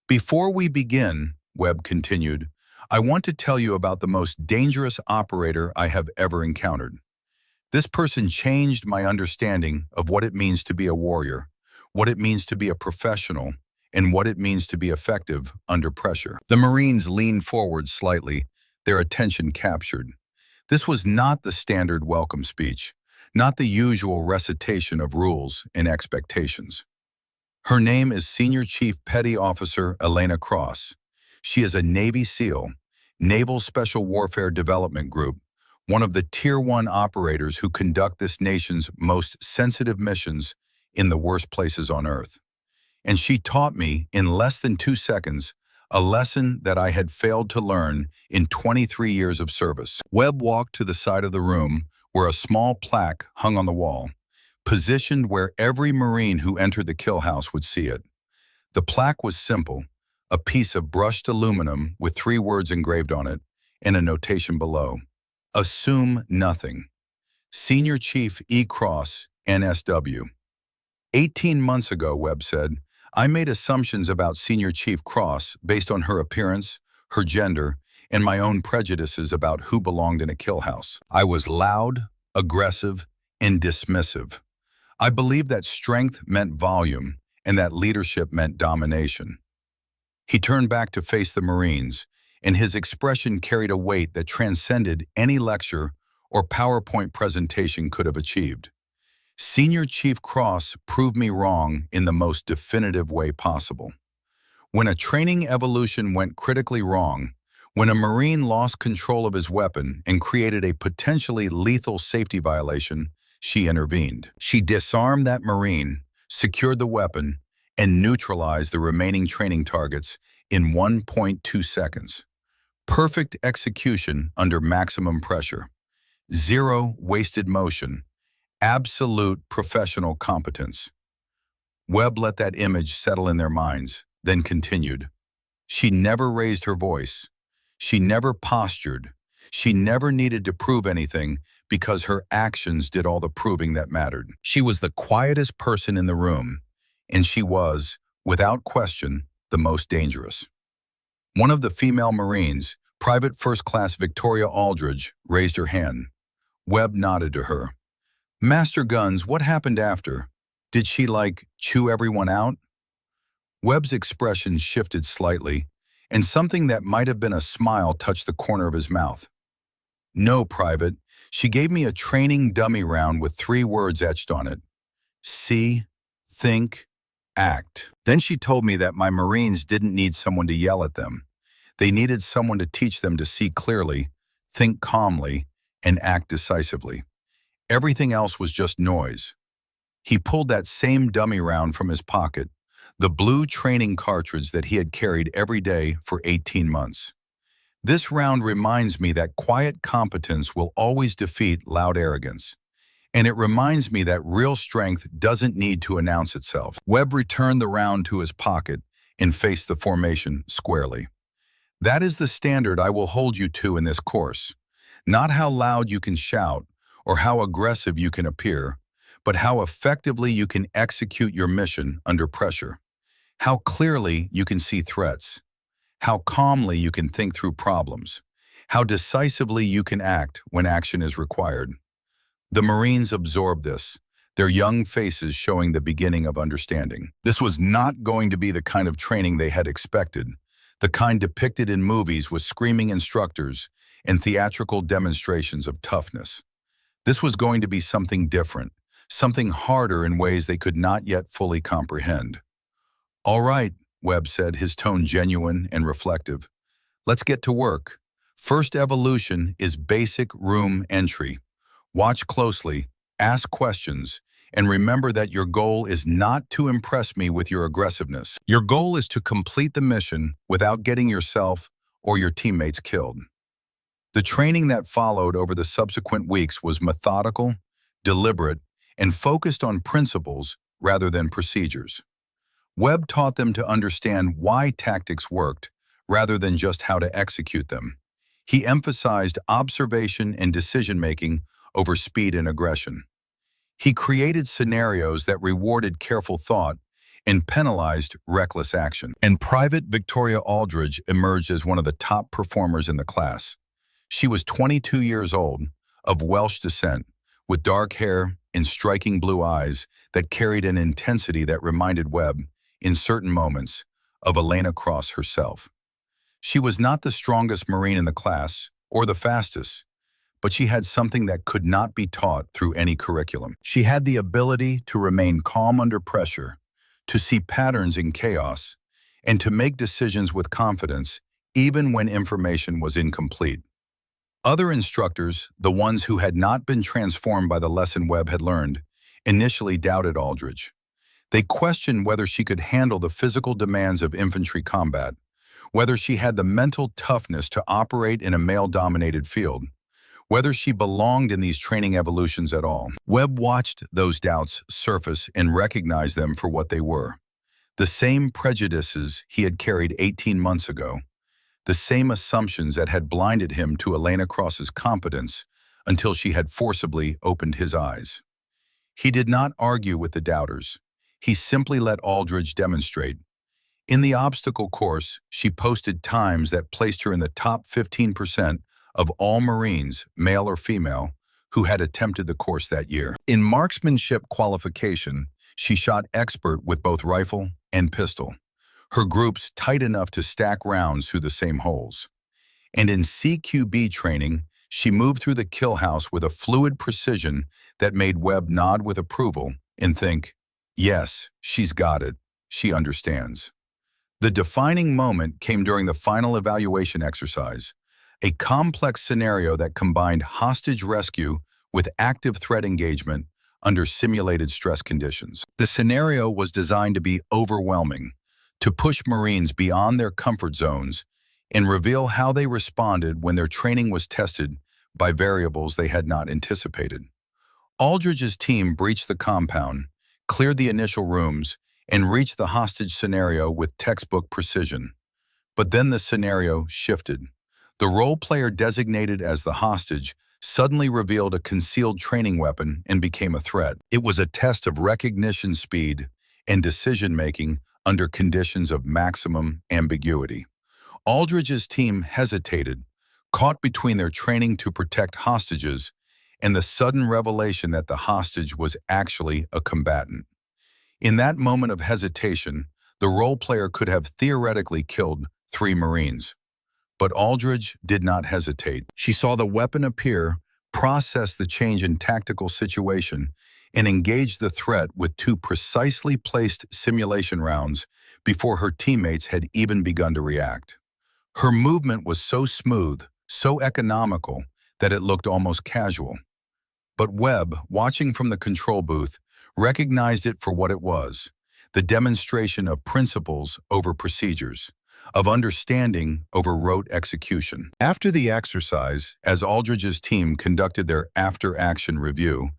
Before we begin, Webb continued, I want to tell you about the most dangerous operator I have ever encountered. This person changed my understanding of what it means to be a warrior, what it means to be a professional, and what it means to be effective under pressure. The Marines leaned forward slightly, their attention captured. This was not the standard welcome speech, not the usual recitation of rules and expectations. Her name is Senior Chief Petty Officer Elena Cross. She is a Navy SEAL, Naval Special Warfare Development Group, one of the Tier 1 operators who conduct this nation's most sensitive missions in the worst places on Earth. And she taught me, in less than 2 seconds, a lesson that I had failed to learn in 23 years of service. Webb walked to the side of the room where a small plaque hung on the wall, positioned where every Marine who entered the kill house would see it. The plaque was simple, a piece of brushed aluminum with 3 words engraved on it and a notation below. Assume nothing. Senior Chief E. Cross, NSW. 18 months ago, Webb said, I made assumptions about Senior Chief Cross based on her appearance, her gender, and my own prejudices about who belonged in a kill house. I was loud, aggressive, and dismissive. I believed that strength meant volume and that leadership meant domination. He turned back to face the Marines, and his expression carried a weight that transcended any lecture or PowerPoint presentation could have achieved. Senior Chief Cross proved me wrong in the most definitive way possible. When a training evolution went critically wrong, when a Marine lost control of his weapon and created a potentially lethal safety violation, she intervened. She disarmed that Marine, secured the weapon, and neutralized the remaining training targets in 1.2 seconds. Perfect execution under maximum pressure. Zero wasted motion. Absolute professional competence. Webb let that image settle in their minds, then continued. She never raised her voice. She never postured. She never needed to prove anything because her actions did all the proving that mattered. She was the quietest person in the room, and she was, without question, the most dangerous. One of the female Marines, Private First Class Victoria Aldridge, raised her hand. Webb nodded to her. Master Guns, what happened after? Did she, chew everyone out? Webb's expression shifted slightly, and something that might have been a smile touched the corner of his mouth. No, Private. She gave me a training dummy round with 3 words etched on it. See, think, act. Then she told me that my Marines didn't need someone to yell at them. They needed someone to teach them to see clearly, think calmly, and act decisively. Everything else was just noise. He pulled that same dummy round from his pocket, the blue training cartridge that he had carried every day for 18 months. This round reminds me that quiet competence will always defeat loud arrogance. And it reminds me that real strength doesn't need to announce itself. Webb returned the round to his pocket and faced the formation squarely. That is the standard I will hold you to in this course. Not how loud you can shout or how aggressive you can appear, but how effectively you can execute your mission under pressure. How clearly you can see threats. How calmly you can think through problems. How decisively you can act when action is required. The Marines absorbed this, their young faces showing the beginning of understanding. This was not going to be the kind of training they had expected, the kind depicted in movies with screaming instructors and theatrical demonstrations of toughness. This was going to be something different, something harder in ways they could not yet fully comprehend. All right, Webb said, his tone genuine and reflective. Let's get to work. First evolution is basic room entry. Watch closely, ask questions, and remember that your goal is not to impress me with your aggressiveness. Your goal is to complete the mission without getting yourself or your teammates killed. The training that followed over the subsequent weeks was methodical, deliberate, and focused on principles rather than procedures. Webb taught them to understand why tactics worked, rather than just how to execute them. He emphasized observation and decision-making over speed and aggression. He created scenarios that rewarded careful thought and penalized reckless action. And Private Victoria Aldridge emerged as one of the top performers in the class. She was 22 years old, of Welsh descent, with dark hair and striking blue eyes that carried an intensity that reminded Webb, in certain moments, of Elena Cross herself. She was not the strongest Marine in the class, or the fastest, but she had something that could not be taught through any curriculum. She had the ability to remain calm under pressure, to see patterns in chaos, and to make decisions with confidence, even when information was incomplete. Other instructors, the ones who had not been transformed by the lesson Webb had learned, initially doubted Aldridge. They questioned whether she could handle the physical demands of infantry combat, whether she had the mental toughness to operate in a male-dominated field, whether she belonged in these training evolutions at all. Webb watched those doubts surface and recognized them for what they were. The same prejudices he had carried 18 months ago, the same assumptions that had blinded him to Elena Cross's competence until she had forcibly opened his eyes. He did not argue with the doubters. He simply let Aldridge demonstrate. In the obstacle course, she posted times that placed her in the top 15% of all Marines, male or female, who had attempted the course that year. In marksmanship qualification, she shot expert with both rifle and pistol, her groups tight enough to stack rounds through the same holes. And in CQB training, she moved through the kill house with a fluid precision that made Webb nod with approval and think, yes, she's got it, she understands. The defining moment came during the final evaluation exercise, a complex scenario that combined hostage rescue with active threat engagement under simulated stress conditions. The scenario was designed to be overwhelming, to push Marines beyond their comfort zones and reveal how they responded when their training was tested by variables they had not anticipated. Aldridge's team breached the compound, cleared the initial rooms, and reached the hostage scenario with textbook precision. But then the scenario shifted. The role player designated as the hostage suddenly revealed a concealed training weapon and became a threat. It was a test of recognition speed and decision-making under conditions of maximum ambiguity. Aldridge's team hesitated, caught between their training to protect hostages and the sudden revelation that the hostage was actually a combatant. In that moment of hesitation, the role player could have theoretically killed 3 Marines. But Aldridge did not hesitate. She saw the weapon appear, processed the change in tactical situation, and engaged the threat with 2 precisely placed simulation rounds before her teammates had even begun to react. Her movement was so smooth, so economical, that it looked almost casual. But Webb, watching from the control booth, recognized it for what it was, the demonstration of principles over procedures, of understanding over rote execution. After the exercise, as Aldridge's team conducted their after-action review,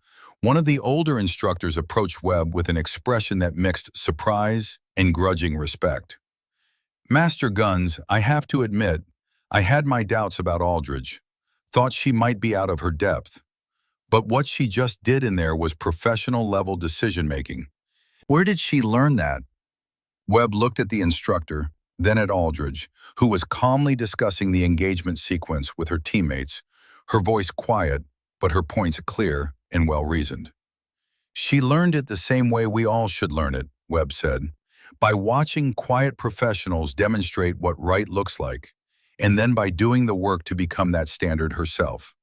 one of the older instructors approached Webb with an expression that mixed surprise and grudging respect. "Master Guns, I have to admit, I had my doubts about Aldridge, thought she might be out of her depth. But what she just did in there was professional-level decision-making. Where did she learn that?" Webb looked at the instructor, then at Aldridge, who was calmly discussing the engagement sequence with her teammates, her voice quiet, but her points clear and well-reasoned. "She learned it the same way we all should learn it," Webb said, "by watching quiet professionals demonstrate what right looks like, and then by doing the work to become that standard herself."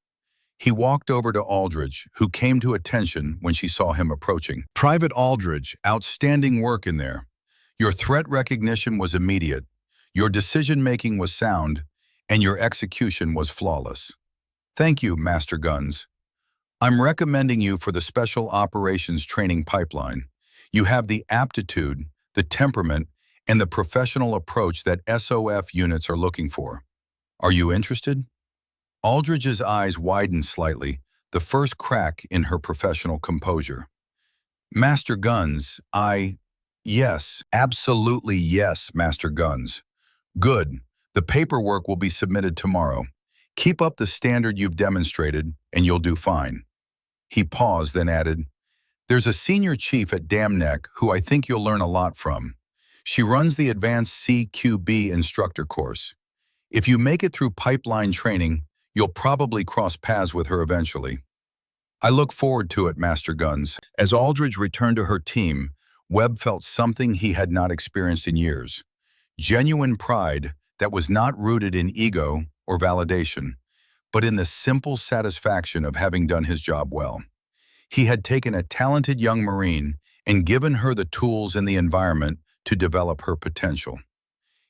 He walked over to Aldridge, who came to attention when she saw him approaching. "Private Aldridge, outstanding work in there. Your threat recognition was immediate, your decision-making was sound, and your execution was flawless. Thank you, Master Guns. I'm recommending you for the Special Operations Training Pipeline. You have the aptitude, the temperament, and the professional approach that SOF units are looking for. Are you interested?" Aldridge's eyes widened slightly, the first crack in her professional composure. Master Guns, Yes, absolutely yes, Master Guns. Good. The paperwork will be submitted tomorrow. Keep up the standard you've demonstrated, and you'll do fine. He paused, then added, There's a senior chief at Dam Neck who I think you'll learn a lot from. She runs the Advanced CQB instructor course. If you make it through pipeline training, you'll probably cross paths with her eventually. I look forward to it, Master Guns. As Aldridge returned to her team, Webb felt something he had not experienced in years. Genuine pride that was not rooted in ego or validation, but in the simple satisfaction of having done his job well. He had taken a talented young Marine and given her the tools and the environment to develop her potential.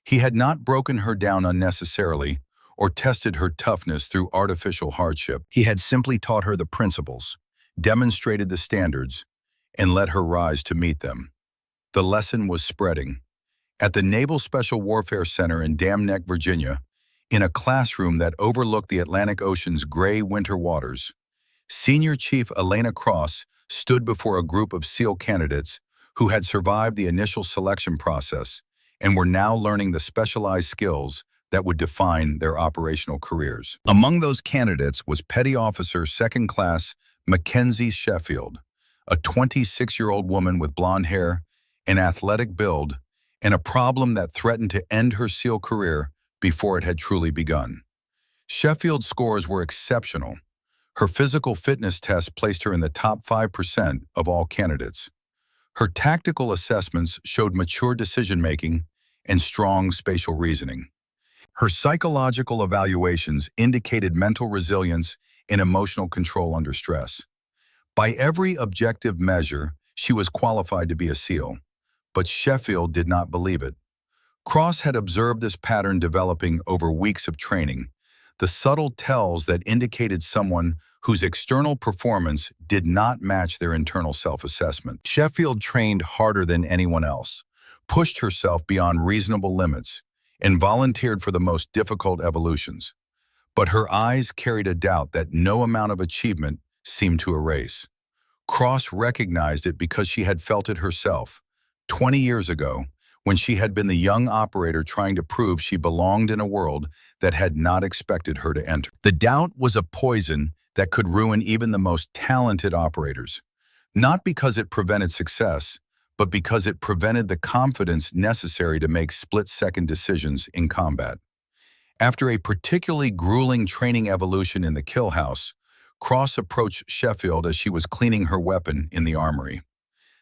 He had not broken her down unnecessarily or tested her toughness through artificial hardship. He had simply taught her the principles, demonstrated the standards, and let her rise to meet them. The lesson was spreading. At the Naval Special Warfare Center in Dam Neck, Virginia, in a classroom that overlooked the Atlantic Ocean's gray winter waters, Senior Chief Elena Cross stood before a group of SEAL candidates who had survived the initial selection process and were now learning the specialized skills that would define their operational careers. Among those candidates was Petty Officer Second Class Mackenzie Sheffield, a 26-year-old woman with blonde hair, an athletic build, and a problem that threatened to end her SEAL career before it had truly begun. Sheffield's scores were exceptional. Her physical fitness test placed her in the top 5% of all candidates. Her tactical assessments showed mature decision-making and strong spatial reasoning. Her psychological evaluations indicated mental resilience and emotional control under stress. By every objective measure, she was qualified to be a SEAL, but Sheffield did not believe it. Cross had observed this pattern developing over weeks of training, the subtle tells that indicated someone whose external performance did not match their internal self-assessment. Sheffield trained harder than anyone else, pushed herself beyond reasonable limits, and volunteered for the most difficult evolutions. But her eyes carried a doubt that no amount of achievement seemed to erase. Cross recognized it because she had felt it herself, 20 years ago, when she had been the young operator trying to prove she belonged in a world that had not expected her to enter. The doubt was a poison that could ruin even the most talented operators, not because it prevented success, but because it prevented the confidence necessary to make split-second decisions in combat. After a particularly grueling training evolution in the kill house, Cross approached Sheffield as she was cleaning her weapon in the armory.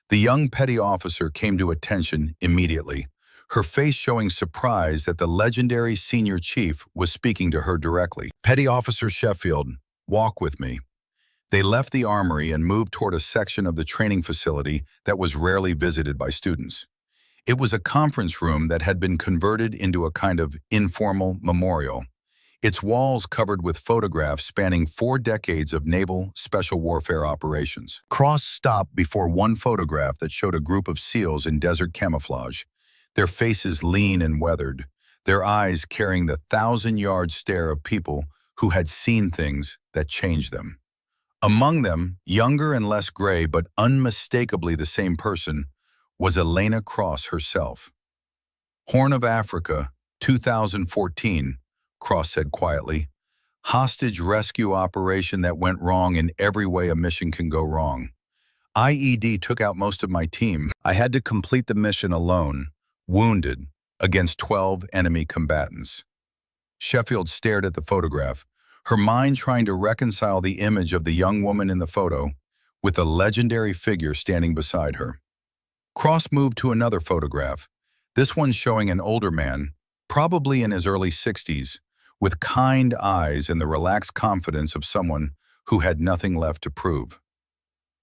The young petty officer came to attention immediately, her face showing surprise that the legendary senior chief was speaking to her directly. Petty Officer Sheffield, walk with me. They left the armory and moved toward a section of the training facility that was rarely visited by students. It was a conference room that had been converted into a kind of informal memorial, its walls covered with photographs spanning 4 decades of naval special warfare operations. Cross stopped before one photograph that showed a group of SEALs in desert camouflage, their faces lean and weathered, their eyes carrying the 1,000-yard stare of people who had seen things that changed them. Among them, younger and less gray but unmistakably the same person, was Elena Cross herself. Horn of Africa, 2014, Cross said quietly. Hostage rescue operation that went wrong in every way a mission can go wrong. IED took out most of my team. I had to complete the mission alone, wounded, against 12 enemy combatants. Sheffield stared at the photograph, her mind trying to reconcile the image of the young woman in the photo with the legendary figure standing beside her. Cross moved to another photograph, this one showing an older man, probably in his early 60s, with kind eyes and the relaxed confidence of someone who had nothing left to prove.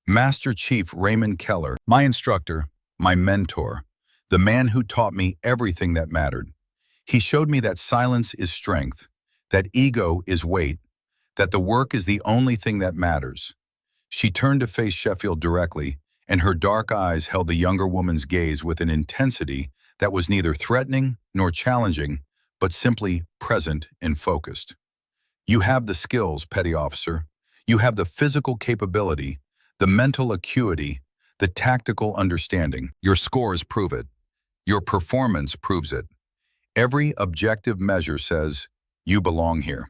Master Chief Raymond Keller, my instructor, my mentor, the man who taught me everything that mattered. He showed me that silence is strength, that ego is weight, that the work is the only thing that matters. She turned to face Sheffield directly, and her dark eyes held the younger woman's gaze with an intensity that was neither threatening nor challenging, but simply present and focused. You have the skills, petty officer. You have the physical capability, the mental acuity, the tactical understanding. Your scores prove it. Your performance proves it. Every objective measure says, you belong here.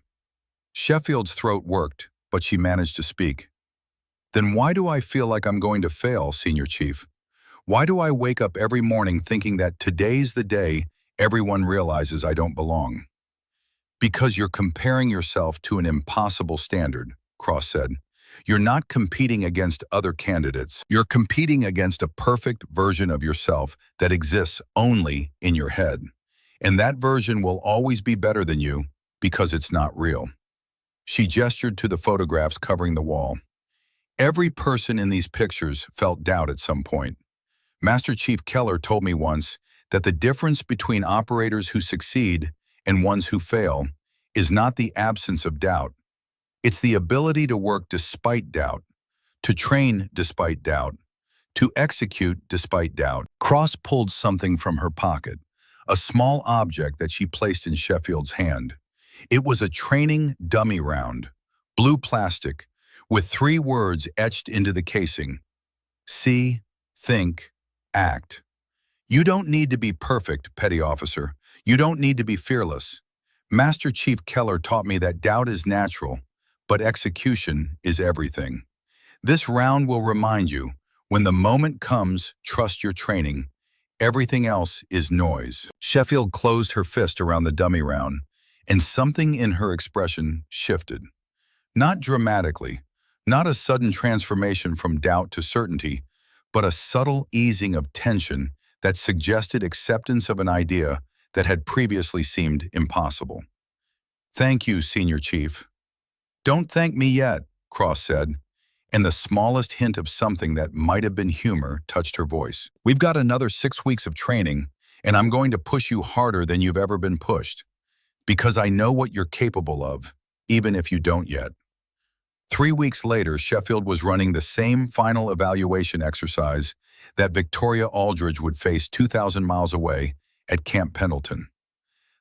Sheffield's throat worked, but she managed to speak. Then why do I feel like I'm going to fail, Senior Chief? Why do I wake up every morning thinking that today's the day everyone realizes I don't belong? Because you're comparing yourself to an impossible standard, Cross said. You're not competing against other candidates. You're competing against a perfect version of yourself that exists only in your head. And that version will always be better than you because it's not real. She gestured to the photographs covering the wall. Every person in these pictures felt doubt at some point. Master Chief Keller told me once that the difference between operators who succeed and ones who fail is not the absence of doubt. It's the ability to work despite doubt, to train despite doubt, to execute despite doubt. Cross pulled something from her pocket, a small object that she placed in Sheffield's hand. It was a training dummy round, blue plastic, with 3 words etched into the casing. See, think, act. You don't need to be perfect, petty officer. You don't need to be fearless. Master Chief Keller taught me that doubt is natural, but execution is everything. This round will remind you, when the moment comes, trust your training. Everything else is noise. Sheffield closed her fist around the dummy round, and something in her expression shifted. Not dramatically, not a sudden transformation from doubt to certainty, but a subtle easing of tension that suggested acceptance of an idea that had previously seemed impossible. Thank you, Senior Chief. Don't thank me yet, Cross said, and the smallest hint of something that might have been humor touched her voice. We've got another 6 weeks of training, and I'm going to push you harder than you've ever been pushed, because I know what you're capable of, even if you don't yet. 3 weeks later, Sheffield was running the same final evaluation exercise that Victoria Aldridge would face 2,000 miles away at Camp Pendleton.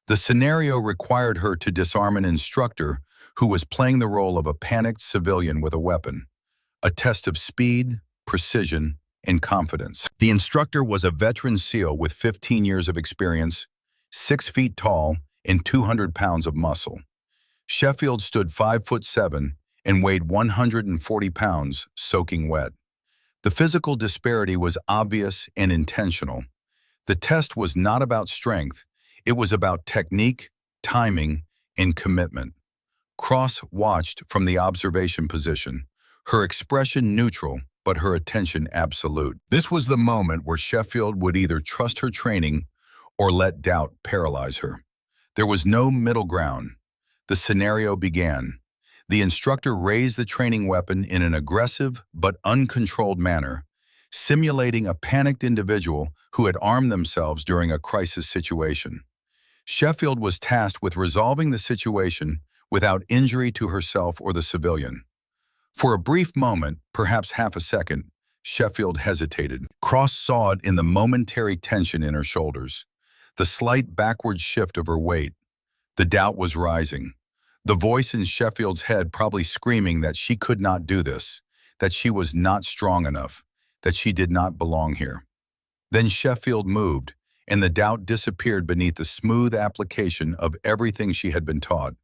The scenario required her to disarm an instructor who was playing the role of a panicked civilian with a weapon, a test of speed, precision, and confidence. The instructor was a veteran SEAL with 15 years of experience, 6 feet tall, and 200 pounds of muscle. Sheffield stood 5'7" and weighed 140 pounds, soaking wet. The physical disparity was obvious and intentional. The test was not about strength, it was about technique, timing, and commitment. Cross watched from the observation position, her expression neutral, but her attention absolute. This was the moment where Sheffield would either trust her training or let doubt paralyze her. There was no middle ground. The scenario began. The instructor raised the training weapon in an aggressive but uncontrolled manner, simulating a panicked individual who had armed themselves during a crisis situation. Sheffield was tasked with resolving the situation without injury to herself or the civilian. For a brief moment, perhaps half a second, Sheffield hesitated. Cross saw it in the momentary tension in her shoulders, the slight backward shift of her weight. The doubt was rising. The voice in Sheffield's head probably screaming that she could not do this, that she was not strong enough, that she did not belong here. Then Sheffield moved, and the doubt disappeared beneath the smooth application of everything she had been taught.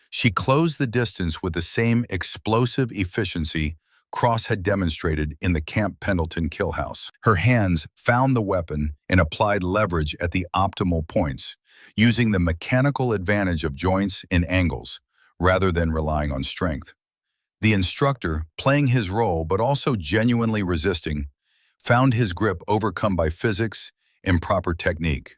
She closed the distance with the same explosive efficiency Cross had demonstrated in the Camp Pendleton kill house. Her hands found the weapon and applied leverage at the optimal points, using the mechanical advantage of joints and angles, rather than relying on strength. The instructor, playing his role but also genuinely resisting, found his grip overcome by physics and proper technique.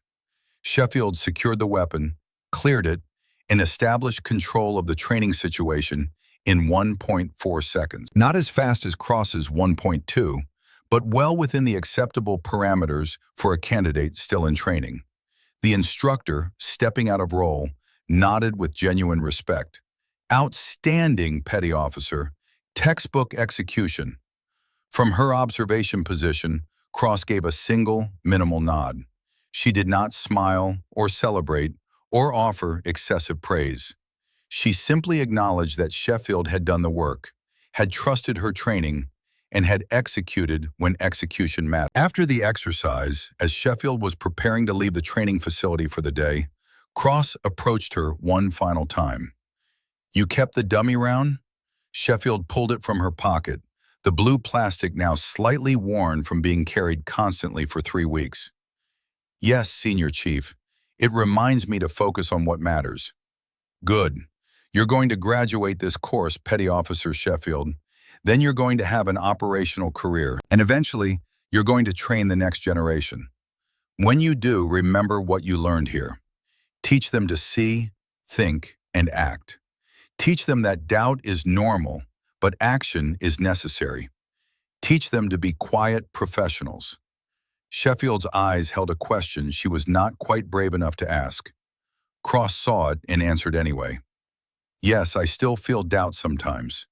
Sheffield secured the weapon, cleared it, and established control of the training situation in 1.4 seconds. Not as fast as Cross's 1.2, but well within the acceptable parameters for a candidate still in training. The instructor, stepping out of role, nodded with genuine respect. Outstanding, petty officer. Textbook execution. From her observation position, Cross gave a single, minimal nod. She did not smile or celebrate or offer excessive praise. She simply acknowledged that Sheffield had done the work, had trusted her training, and had executed when execution mattered. After the exercise, as Sheffield was preparing to leave the training facility for the day, Cross approached her one final time. "You kept the dummy round?" Sheffield pulled it from her pocket, the blue plastic now slightly worn from being carried constantly for 3 weeks. "Yes, Senior Chief. It reminds me to focus on what matters." "Good. You're going to graduate this course, Petty Officer Sheffield. Then you're going to have an operational career, and eventually, you're going to train the next generation. When you do, remember what you learned here. Teach them to see, think, and act. Teach them that doubt is normal, but action is necessary. Teach them to be quiet professionals." Sheffield's eyes held a question she was not quite brave enough to ask. Cross saw it and answered anyway. "Yes, I still feel doubt sometimes.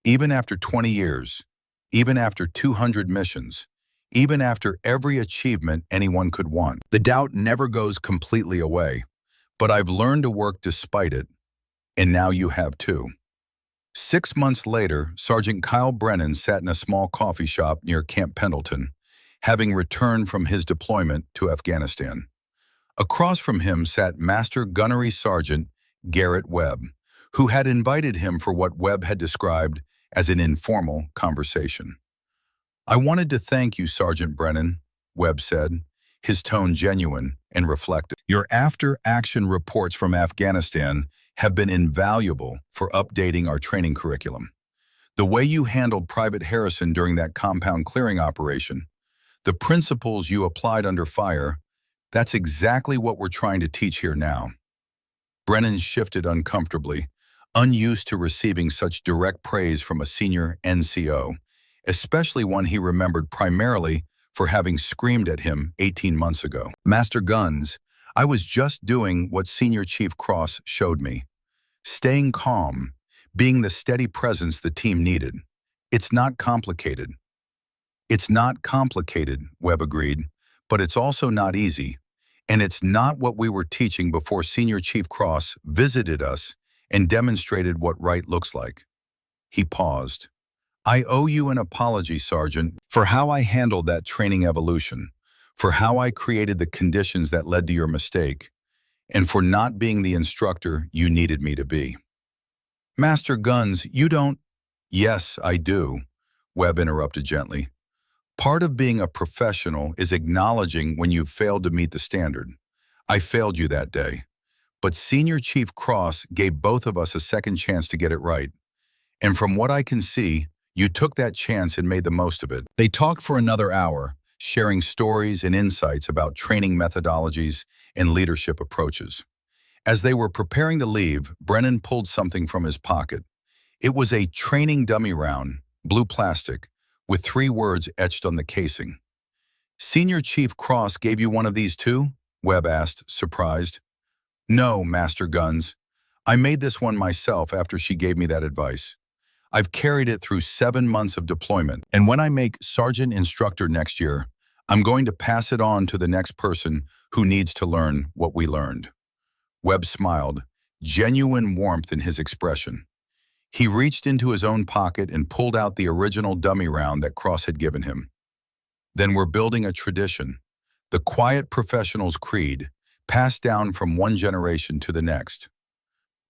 Even after 20 years, even after 200 missions, even after every achievement anyone could want. The doubt never goes completely away, but I've learned to work despite it, and now you have too." 6 months later, Sergeant Kyle Brennan sat in a small coffee shop near Camp Pendleton, having returned from his deployment to Afghanistan. Across from him sat Master Gunnery Sergeant Garrett Webb, who had invited him for what Webb had described as an informal conversation. "I wanted to thank you, Sergeant Brennan," Webb said, his tone genuine and reflective. "Your after-action reports from Afghanistan have been invaluable for updating our training curriculum. The way you handled Private Harrison during that compound clearing operation, the principles you applied under fire, that's exactly what we're trying to teach here now." Brennan shifted uncomfortably, unused to receiving such direct praise from a senior NCO, especially one he remembered primarily for having screamed at him 18 months ago. "Master Guns, I was just doing what Senior Chief Cross showed me. Staying calm, being the steady presence the team needed. It's not complicated." "It's not complicated," Webb agreed, "but it's also not easy. And it's not what we were teaching before Senior Chief Cross visited us and demonstrated what right looks like." He paused. "I owe you an apology, Sergeant, for how I handled that training evolution, for how I created the conditions that led to your mistake, and for not being the instructor you needed me to be." "Master Guns, you don't—" "Yes, I do," Webb interrupted gently. "Part of being a professional is acknowledging when you've failed to meet the standard. I failed you that day. But Senior Chief Cross gave both of us a second chance to get it right. And from what I can see, you took that chance and made the most of it." They talked for another hour, sharing stories and insights about training methodologies and leadership approaches. As they were preparing to leave, Brennan pulled something from his pocket. It was a training dummy round, blue plastic, with 3 words etched on the casing. "Senior Chief Cross gave you one of these too?" Webb asked, surprised. "No, Master Guns. I made this one myself after she gave me that advice. I've carried it through 7 months of deployment, and when I make Sergeant Instructor next year, I'm going to pass it on to the next person who needs to learn what we learned." Webb smiled, genuine warmth in his expression. He reached into his own pocket and pulled out the original dummy round that Cross had given him. "Then we're building a tradition, the quiet professional's creed, passed down from one generation to the next."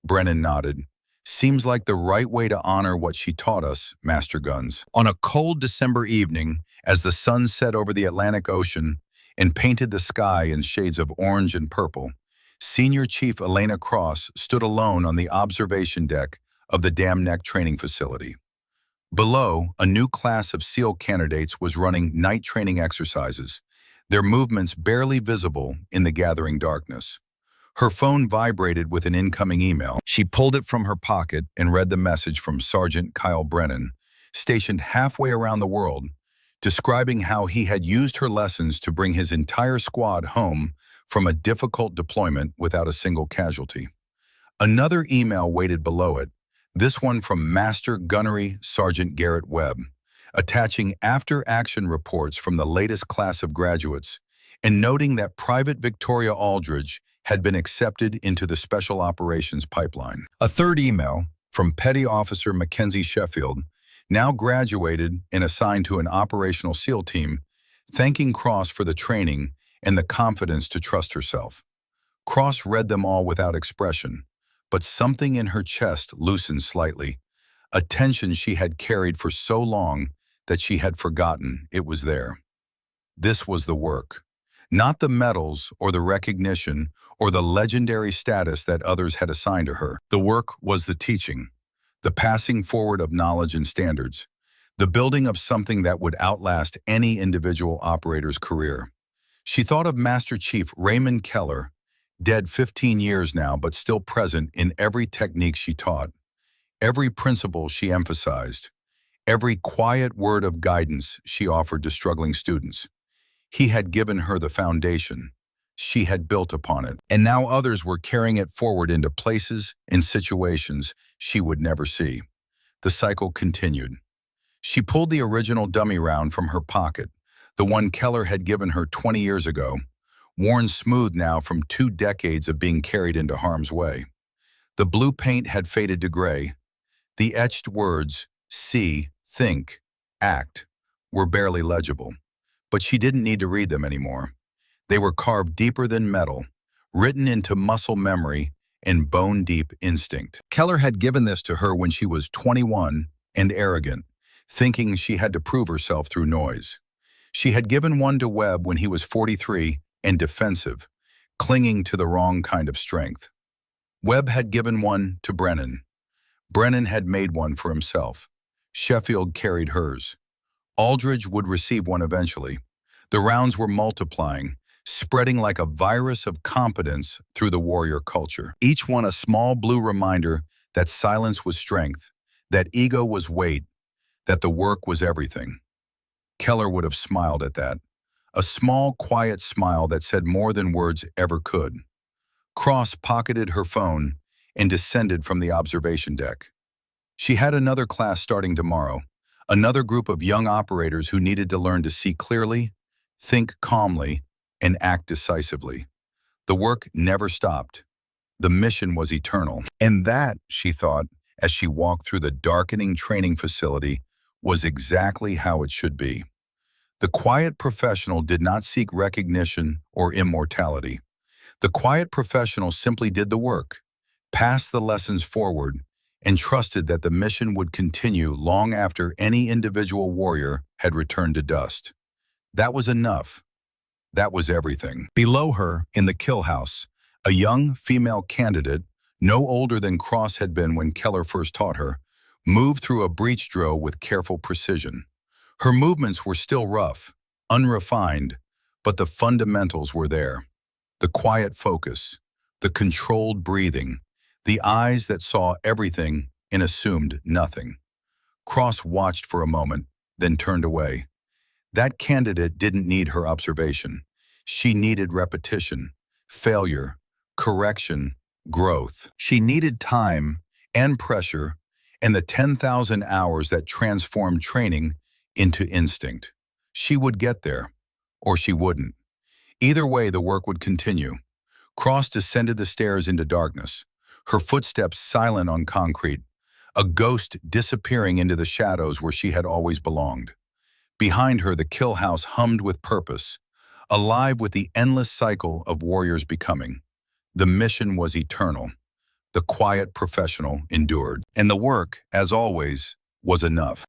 Brennan nodded. "Seems like the right way to honor what she taught us, Master Guns." On a cold December evening, as the sun set over the Atlantic Ocean and painted the sky in shades of orange and purple, Senior Chief Elena Cross stood alone on the observation deck of the Dam Neck Training Facility. Below, a new class of SEAL candidates was running night training exercises, their movements barely visible in the gathering darkness. Her phone vibrated with an incoming email. She pulled it from her pocket and read the message from Sergeant Kyle Brennan, stationed halfway around the world, describing how he had used her lessons to bring his entire squad home from a difficult deployment without a single casualty. Another email waited below it, this one from Master Gunnery Sergeant Garrett Webb, attaching after-action reports from the latest class of graduates and noting that Private Victoria Aldridge had been accepted into the Special Operations pipeline. A third email from Petty Officer Mackenzie Sheffield, now graduated and assigned to an operational SEAL team, thanking Cross for the training and the confidence to trust herself. Cross read them all without expression, but something in her chest loosened slightly, a tension she had carried for so long that she had forgotten it was there. This was the work. Not the medals or the recognition or the legendary status that others had assigned to her. The work was the teaching, the passing forward of knowledge and standards, the building of something that would outlast any individual operator's career. She thought of Master Chief Raymond Keller, dead 15 years now but still present in every technique she taught, every principle she emphasized, every quiet word of guidance she offered to struggling students. He had given her the foundation. She had built upon it, and now others were carrying it forward into places and situations she would never see. The cycle continued. She pulled the original dummy round from her pocket, the one Keller had given her 20 years ago, worn smooth now from 2 decades of being carried into harm's way. The blue paint had faded to gray. The etched words, see, think, act, were barely legible. But she didn't need to read them anymore. They were carved deeper than metal, written into muscle memory and bone-deep instinct. Keller had given this to her when she was 21 and arrogant, thinking she had to prove herself through noise. She had given one to Webb when he was 43 and defensive, clinging to the wrong kind of strength. Webb had given one to Brennan. Brennan had made one for himself. Sheffield carried hers. Aldridge would receive one eventually. The rounds were multiplying, spreading like a virus of competence through the warrior culture. Each one a small blue reminder that silence was strength, that ego was weight, that the work was everything. Keller would have smiled at that. A small, quiet smile that said more than words ever could. Cross pocketed her phone and descended from the observation deck. She had another class starting tomorrow, another group of young operators who needed to learn to see clearly, think calmly, and act decisively. The work never stopped. The mission was eternal. And that, she thought, as she walked through the darkening training facility, was exactly how it should be. The quiet professional did not seek recognition or immortality. The quiet professional simply did the work, passed the lessons forward, and trusted that the mission would continue long after any individual warrior had returned to dust. That was enough. That was everything. Below her, in the kill house, a young female candidate, no older than Cross had been when Keller first taught her, moved through a breech drill with careful precision. Her movements were still rough, unrefined, but the fundamentals were there. The quiet focus, the controlled breathing, the eyes that saw everything and assumed nothing. Cross watched for a moment, then turned away. That candidate didn't need her observation. She needed repetition, failure, correction, growth. She needed time and pressure and the 10,000 hours that transformed training into instinct. She would get there, or she wouldn't. Either way, the work would continue. Cross descended the stairs into darkness, her footsteps silent on concrete, a ghost disappearing into the shadows where she had always belonged. Behind her, the kill house hummed with purpose, alive with the endless cycle of warriors becoming. The mission was eternal. The quiet professional endured. And the work, as always, was enough.